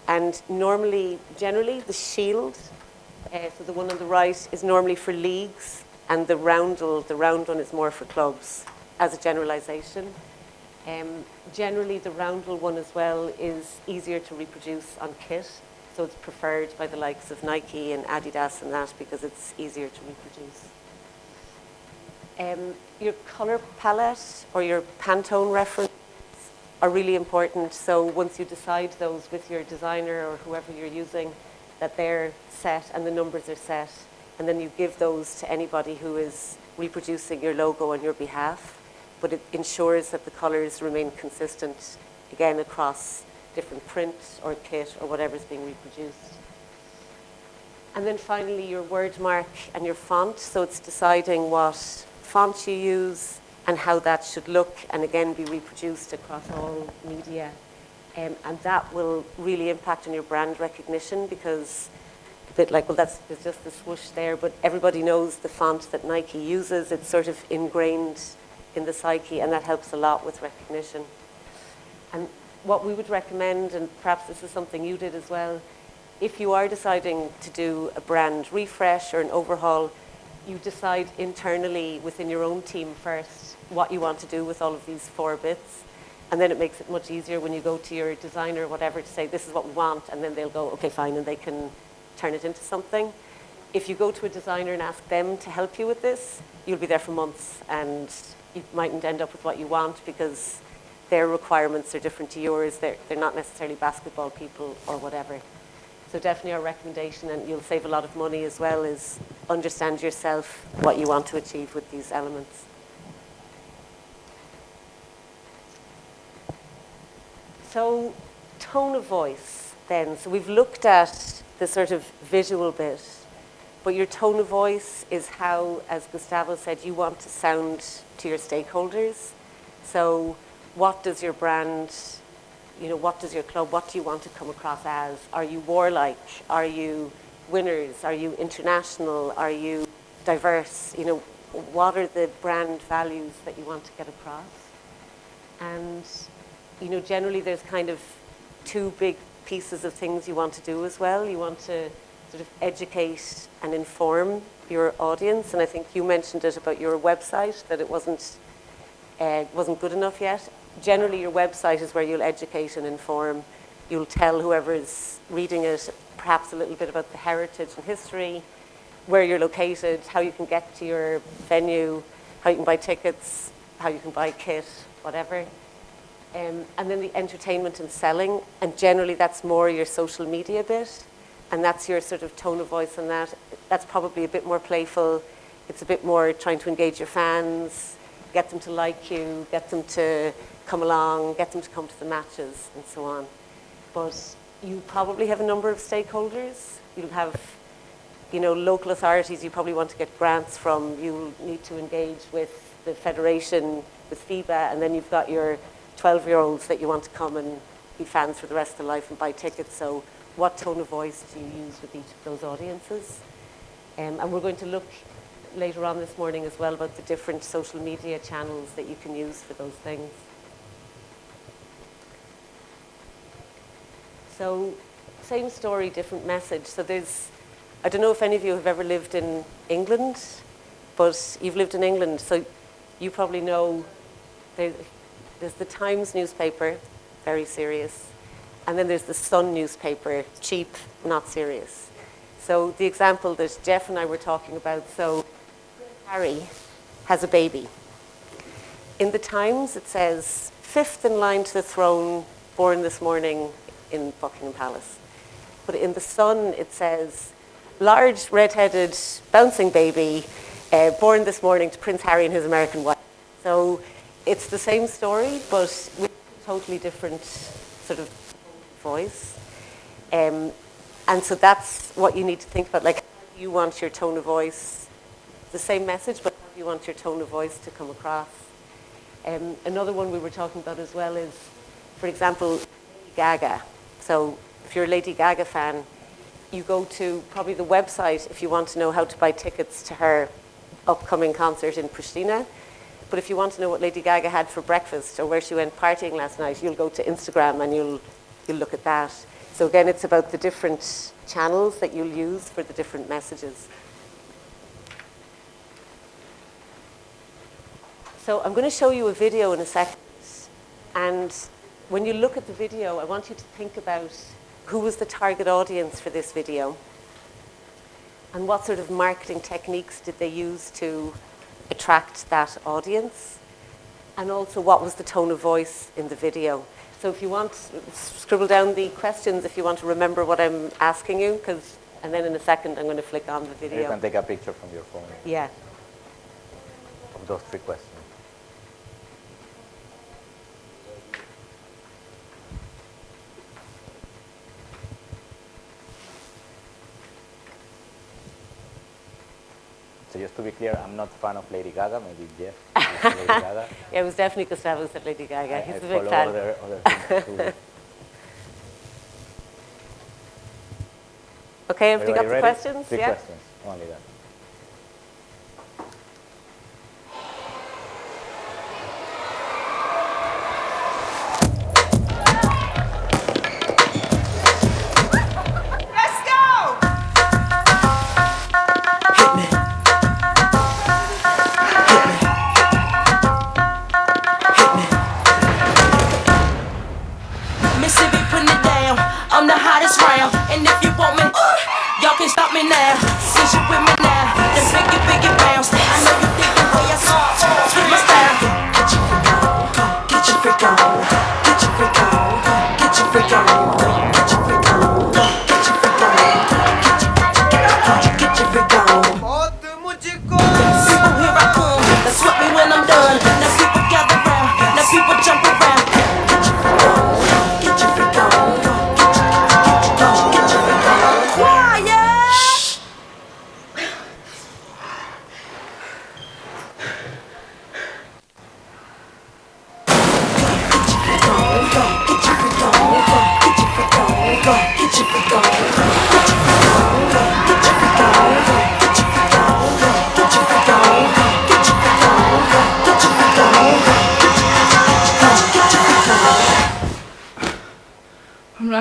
And generally the shield, so the one on the right, is normally for leagues, and the round one is more for clubs, as a generalization. Generally, the roundel one as well is easier to reproduce on kit, so it's preferred by the likes of Nike and Adidas and that because it's easier to reproduce. Your color palette or your Pantone reference are really important. So once you decide those with your designer or whoever you're using, that they're set and the numbers are set, and then you give those to anybody who is reproducing your logo on your behalf. But it ensures that the colors remain consistent, again, across different print or kit or whatever's being reproduced. And then finally, your word mark and your font. So it's deciding what font you use and how that should look, and again, be reproduced across all media. And that will really impact on your brand recognition, because a bit like, well, there's just the swoosh there, but everybody knows the font that Nike uses. It's sort of ingrained in the psyche, and that helps a lot with recognition. And what we would recommend, and perhaps this is something you did as well, if you are deciding to do a brand refresh or an overhaul, you decide internally within your own team first what you want to do with all of these 4 bits. And then it makes it much easier when you go to your designer or whatever to say, this is what we want, and then they'll go, okay, fine, and they can turn it into something. if you go to a designer and ask them to help you with this, you'll be there for months and you mightn't end up with what you want because their requirements are different to yours. They're not necessarily basketball people or whatever. So definitely our recommendation, and you'll save a lot of money as well, is understand yourself what you want to achieve with these elements. So tone of voice then. So we've looked at the sort of visual bit, but your tone of voice is how, as Gustavo said, you want to sound to your stakeholders. So what does your brand, what does your club, what do you want to come across as? Are you warlike? Are you winners? Are you international? Are you diverse? What are the brand values that you want to get across? And, generally there's kind of two big pieces of things you want to do as well. You want to sort of educate and inform your audience. And I think you mentioned it about your website, that it wasn't good enough yet. Generally, your website is where you'll educate and inform. You'll tell whoever is reading it perhaps a little bit about the heritage and history, where you're located, how you can get to your venue, how you can buy tickets, how you can buy kit, whatever. And then the entertainment and selling. And generally, that's more your social media bit. And that's your sort of tone of voice on that. That's probably a bit more playful. It's a bit more trying to engage your fans, get them to like you, get them to come along, get them to come to the matches, and so on. But you probably have a number of stakeholders. You'll have, local authorities you probably want to get grants from. You'll need to engage with the federation, with FIBA, and then you've got your 12-year-olds that you want to come and be fans for the rest of their life and buy tickets. So what tone of voice do you use with each of those audiences? And we're going to look later on this morning as well about the different social media channels that you can use for those things. So same story, different message. So I don't know if any of you have ever lived in England, but you've lived in England, so you probably know there's the Times newspaper, very serious, and then there's the Sun newspaper, cheap, not serious. So the example that Jeff and I were talking about, so Harry has a baby. In the Times it says, 5th in line to the throne, born this morning in Buckingham Palace. But in the Sun it says, large red-headed bouncing baby, born this morning to Prince Harry and his American wife. So it's the same story, but with a totally different sort of voice. And so that's what you need to think about. Like, how do you want your tone of voice, the same message, but how do you want your tone of voice to come across? Another one we were talking about as well is, for example, Lady Gaga. So if you're a Lady Gaga fan, you go to probably the website if you want to know how to buy tickets to her upcoming concert in Pristina. But if you want to know what Lady Gaga had for breakfast or where she went partying last night, you'll go to Instagram and you'll look at that. So again, it's about the different channels that you'll use for the different messages. So I'm going to show you a video in a second. And when you look at the video, I want you to think about who was the target audience for this video and what sort of marketing techniques did they use to attract that audience, and also what was the tone of voice in the video. So if you want, scribble down the questions if you want to remember what I'm asking you, and then in a second I'm going to flick on the video. You can take a picture from your phone. Yeah. Of those 3 questions. So just to be clear, I'm not a fan of Lady Gaga, maybe Jeff is Lady Gaga. Yeah, it was definitely Gustavo who said Lady Gaga. He's a big follow fan. Other things too. Okay, have you got the ready? questions? 3 yeah. questions, only that. I'm the hottest round, and if you want me, y'all can stop me now. Since you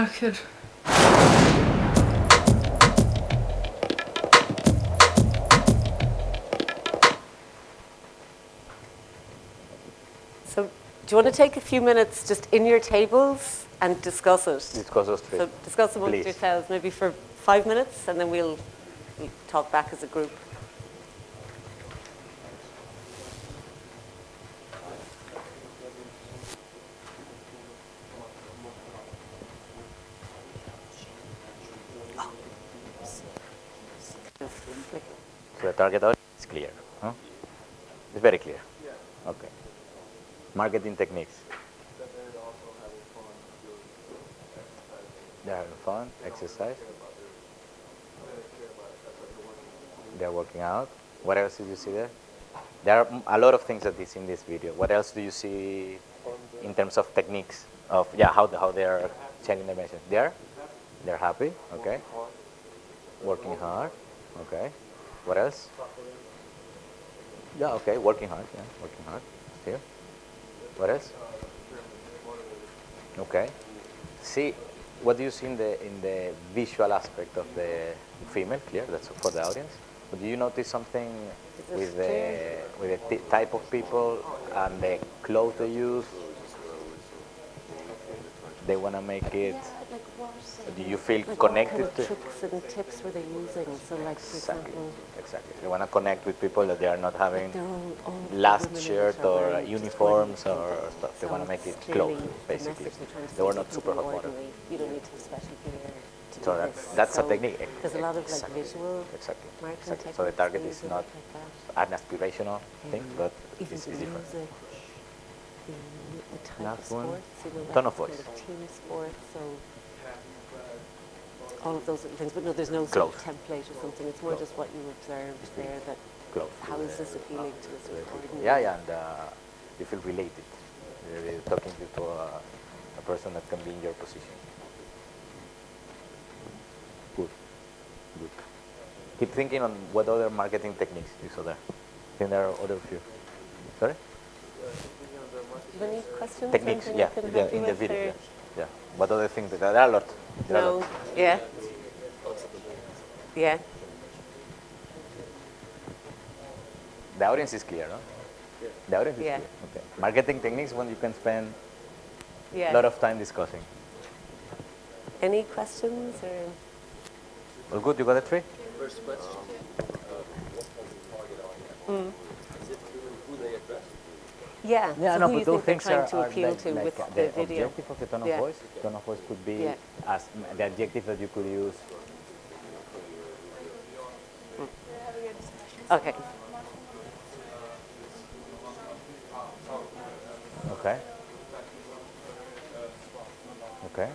Dacher. So, do you want to take a few minutes just in your tables and discuss it? Discuss those three. So discuss amongst Please. yourselves, maybe for 5 minutes, and then we'll talk back as a group. So the target audience is clear, huh? It's very clear. Okay. Marketing techniques. They're having fun, exercise. They're working out. What else did you see there? There are a lot of things that is in this video. What else do you see in terms of techniques of how they are changing their message? They're happy. Okay. Working hard. Okay. What else? Yeah. Okay. Working hard. Yeah. Working hard. Here. What else? Okay. See. What do you see in the visual aspect of the female? Clear, that's for the audience. But do you notice something with the type of people and the clothes they use? They want to make it. Do you feel connected What kind of tricks and tips were they using? So, like, for example, Exactly. They want to connect with people that they are not having their own last women shirt that are or wearing just uniforms wearing or things. stuff. They So want to make it it's clearly clothes, the basically. message they're trying to They were say not to super people hot water. ordinary. You don't need to have special gear to So do that's this. that's a So technique. There's a lot of like Exactly. visual Exactly. marketing Exactly. So the techniques target they is use not like that. an aspirational thing, but Even it's the different. music, the type Last of one. sports, you know, like Tone of kind voice. of team sports, so all of those little things. But no, there's no sort Close. of template or something. It's more just what you observed there. That Close. how is this appealing to a sort of ordinary? Yeah, and you feel related. You're talking to a person that can be in your position. Good. Good. Keep thinking on what other marketing techniques you saw there. I think there are other few. Sorry? Do you have any questions? Techniques, Anything yeah, I can yeah, help you in the with, video. or- Yeah. Yeah. What other things? There are a lot. There are a No. lot. Yeah. Yeah. The audience is clear, no? The audience is Yeah. clear. Okay. Marketing techniques, one you can spend Yeah. a lot of time discussing. Any questions or? All good? You got it, three? First question. Mm. Is it who they address? Yeah. Yeah, so no, who but you those think they're things trying are, to appeal to like with the the video? objective of the tone Yeah. of voice. Tone of voice could be Yeah. as the adjective that you could use. Okay. Okay. Okay.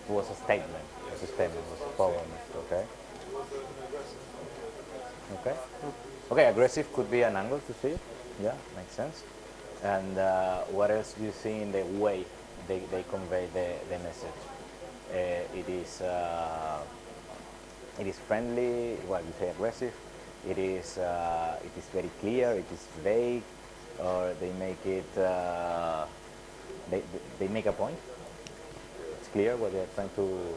It was a statement. It was a statement. It was a poem. Okay. Okay. Okay. Aggressive could be an angle to see it. Yeah, makes sense. And what else do you see in the way they convey the message? It is friendly. Well, you say aggressive. It is very clear. It is vague, or they make it. They make a point. It's clear what they are trying to.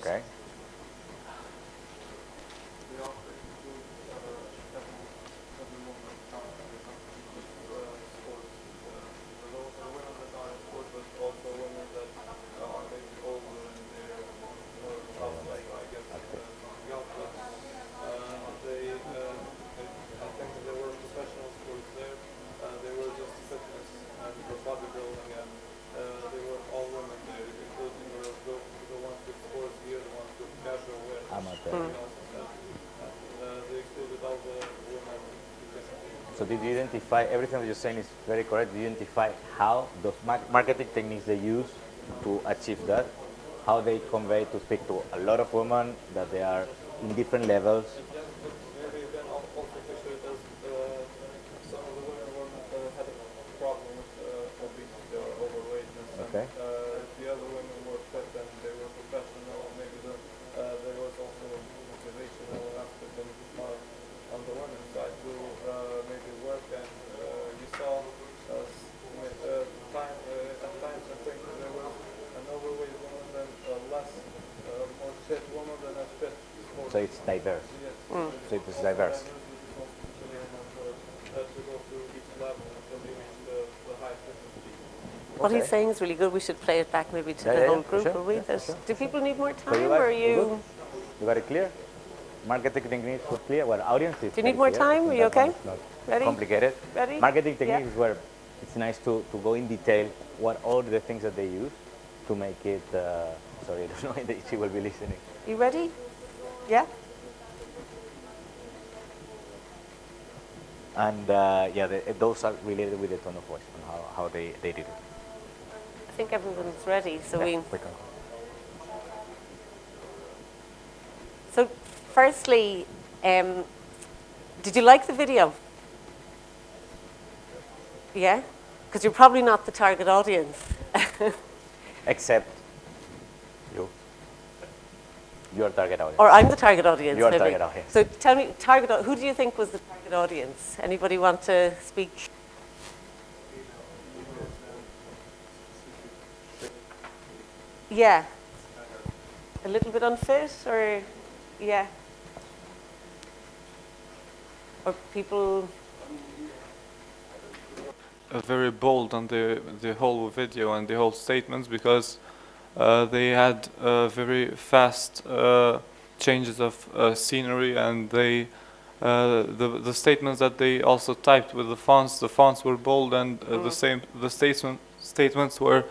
Okay. So did you identify, everything that you're saying is very correct, did you identify how those marketing techniques they use to achieve that? How they convey to speak to a lot of women, that they are in different levels? Okay. The other women were so it's diverse. So it's diverse. What he's saying is really good. We should play it back maybe to the whole group, will we? Do people need more time, you or guys, are you... You got it clear? Marketing technique is clear. Well, audience is. Do you need more time? Are you okay? Ready? Complicated. Ready? Marketing technique is where it's nice to go in detail what all the things that they use to make it. Sorry, I don't know if she will be listening. You ready? Yeah. And yeah, those are related with the tone of voice and how they did it. I think everyone's ready, so Yeah, we... we can. So, firstly, did you like the video? Yeah? Because you're probably not the target audience. Except you. Your target audience. Or I'm the target audience, Your maybe. target audience. So tell me, who do you think was the target audience? Anybody want to speak? Yeah. A little bit unfit, or, yeah. Or people... Very bold on the whole video and the whole statements, because they had very fast changes of scenery, and they the statements that they also typed with the fonts were bold, and the statements were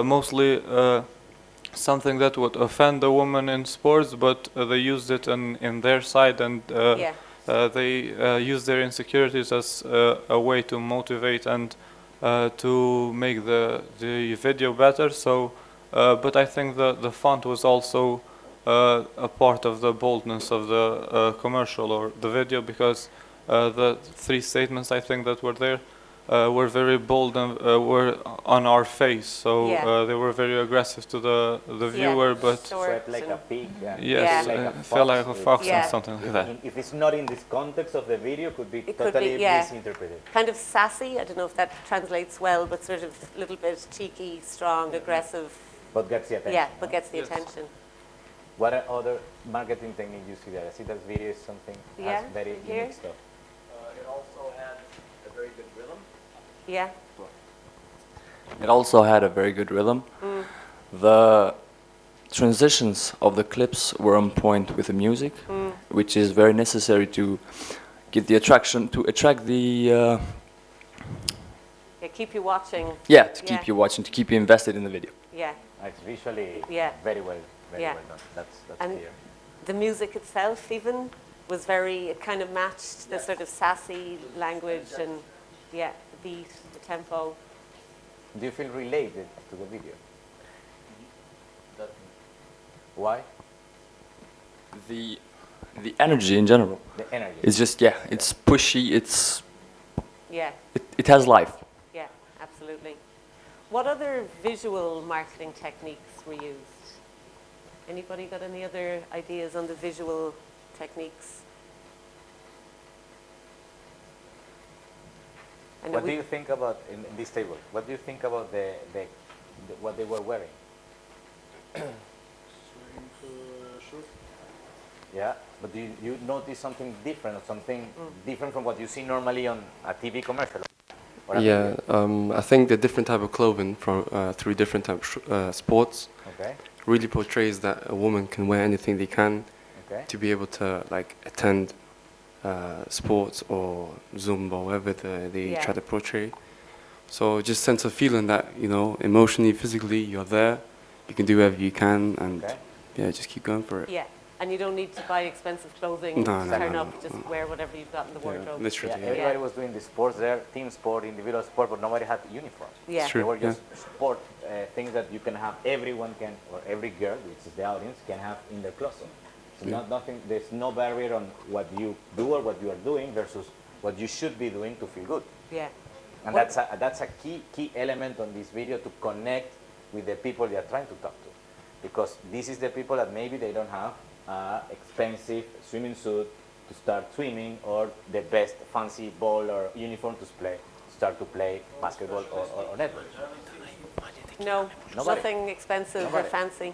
mostly something that would offend a woman in sports, but they used it in their side, and they use their insecurities as a way to motivate and to make the video better. So, but I think the font was also a part of the boldness of the commercial or the video, because the three statements I think that were there were very bold and were on our face. So they were very aggressive to the viewer, but sweat like a pig. Yes, felt like a fox and something like that. If it's not in this context of the video, could be totally misinterpreted. Kind of sassy. I don't know if that translates well, but sort of a little bit cheeky, strong, aggressive. But gets the attention. Yeah, but gets the attention. What are other marketing techniques you see there? I see that video is something has very unique stuff. It also had a very good rhythm. Yeah. It also had a very good rhythm. The transitions of the clips were on point with the music, which is very necessary to get the attraction, to attract the... keep you watching. Yeah, to keep you watching, to keep you invested in the video. Yeah. It's visually very well done. That's and clear. the music itself even was very, it kind of matched the sort of sassy language and the beat, the tempo. Do you feel related to the video? Why? The energy in general. The energy. It's just, it's pushy, it's... Yeah. It has life. Yeah, absolutely. What other visual marketing techniques were used? Anybody got any other ideas on the visual techniques? What do you think about in this table? What do you think about the what they were wearing? Yeah, but do you notice something different, or something different from what you see normally on a TV commercial? Yeah, I think the different type of clothing from through different type of sports really portrays that a woman can wear anything they can to be able to like attend sports or Zumba or whatever they try to portray. So just sense of feeling that, you know, emotionally, physically, you're there, you can do whatever you can, and just keep going for it. Yeah. And you don't need to buy expensive clothing to turn up, just wear whatever you've got in the wardrobe. Literally. Everybody was doing the sports there, team sport, individual sport, but nobody had uniforms. Yeah. They were just sport things that you can have, everyone can, or every girl, which is the audience, can have in their closet. So nothing, there's no barrier on what you do or what you are doing versus what you should be doing to feel good. Yeah. And that's a key element on this video, to connect with the people they are trying to talk to. Because this is the people that maybe they don't have expensive swimming suit to start swimming, or the best fancy ball or uniform to start to play basketball or netball. No, nothing expensive or fancy.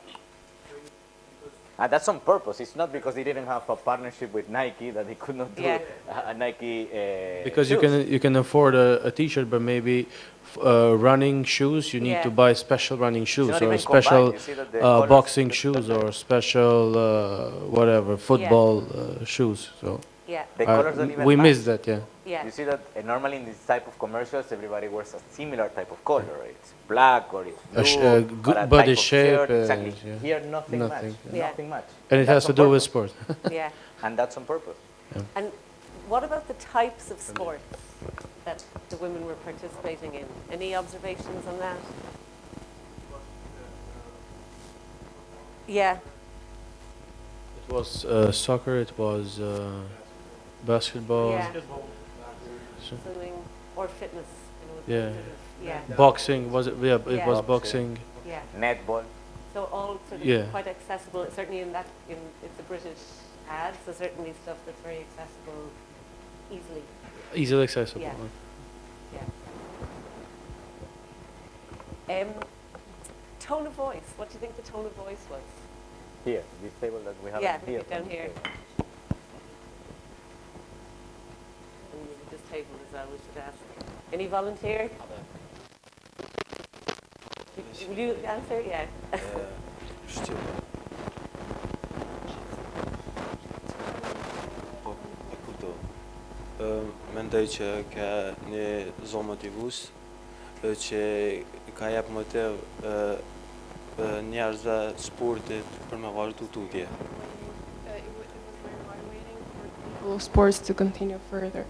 And that's on purpose. It's not because they didn't have a partnership with Nike that they could not do a Nike because shoes. you can afford a T-shirt, but maybe running shoes you need to buy special running shoes not or even special combined. You see that the colors- boxing shoes or special whatever football shoes. So The colors don't even we match. missed that. You see that normally in this type of commercials, everybody wears a similar type of color. It's black or it's blue. Good or a body type of shape. shirt. Exactly. Yeah. Here, nothing match. Yeah. Nothing match. And it has that's to on do with purpose. sport. Yeah. And that's on purpose. And what about the types of sports that the women were participating in? Any observations on that? Yeah. It was soccer. It was basketball. Yeah. Swimming or fitness. Yeah. Yeah. Boxing was it? Yeah, it was boxing. Yeah. Netball. So all sort of quite accessible. Certainly it's a British ad, so certainly stuff that's very accessible, easily. Easily accessible. Yeah. Yeah. Tone of voice. What do you think the tone of voice was? Here, this table that we have here. Down here. And this table as well, we should ask. Any volunteer? Will you answer? Yeah. Mendoj që ka një zonë motivus që ka jep motiv njerëzve sportit për me vazhdu tutje. Sports to continue further.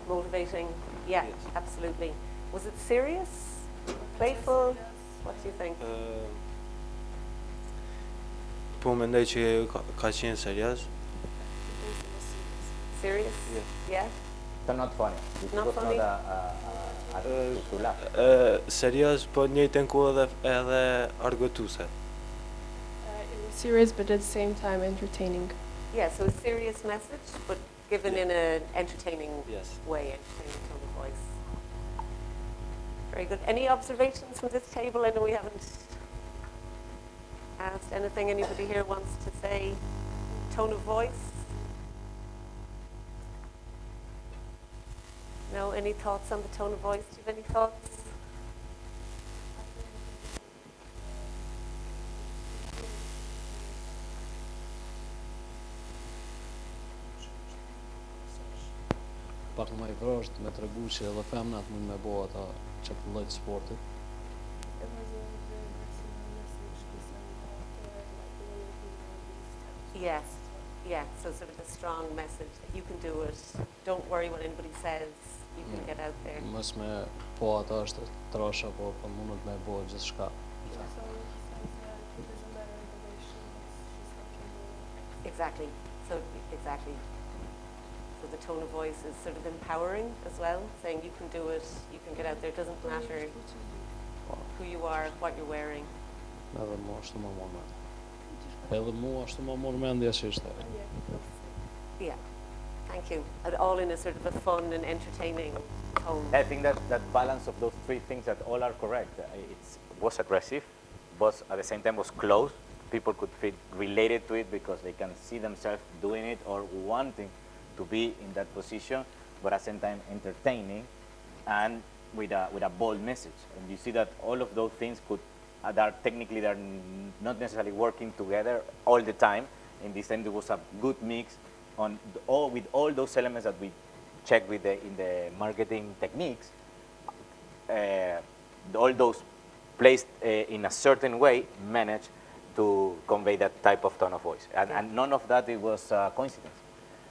Motivating, yeah, absolutely. Was it serious, playful? What do you think? Po mendoj që ka qenë serioz. Serious? Yeah. So not funny. Not funny. To laugh. Serioz, po njëjtën kohë edhe argëtuese. It was serious, but at the same time entertaining. Yeah, so a serious message, but given in an entertaining way, entertaining tone of voice. Very good. Any observations from this table? I know we haven't asked anything. Anybody here wants to say tone of voice? No? Any thoughts on the tone of voice? Do you have any thoughts? Pak më i vrasht me tregu që edhe femnat mund me bo ata që të lloj të sportit. Yes, yeah, so sort of a strong message that you can do it. Don't worry what anybody says, you can get out there. Mos me po ata është trasha, po mundet me bo gjithçka. Exactly. So the tone of voice is sort of empowering as well, saying you can do it, you can get out there. It doesn't matter who you are, what you're wearing. Edhe mua ashtu më mor mend. Edhe mua ashtu më mor mendja që ishte. Yeah. Thank you. And all in a sort of a fun and entertaining tone. I think that balance of those three things that all are correct. It was aggressive, but at the same time was close. People could feel related to it because they can see themselves doing it or wanting to be in that position, but at the same time entertaining and with a bold message. And you see that all of those things they're not necessarily working together all the time. In this end, there was a good mix with all those elements that we checked in the marketing techniques. All those placed in a certain way managed to convey that type of tone of voice. And none of that it was coincidence.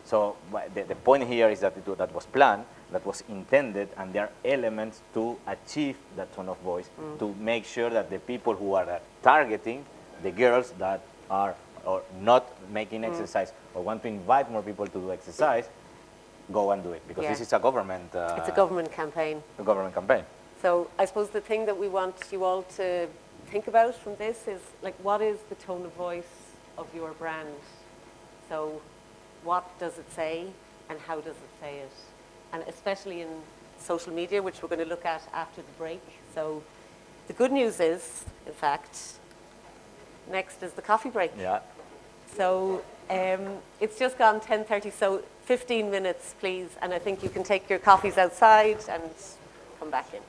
So the point here is that that was planned, that was intended, and there are elements to achieve that tone of voice, to make sure that the people who are targeting, the girls that are or not making exercise or want to invite more people to do exercise, go and do it. Because this is a government... it's a government campaign. A government campaign. So I suppose the thing that we want you all to think about from this is, like, what is the tone of voice of your brand? So what does it say and how does it say it? And especially in social media, which we're going to look at after the break. So the good news is, in fact, next is the coffee break. Yeah. So it's just gone 10:30, so 15 minutes, please, and I think you can take your coffees outside and come back in.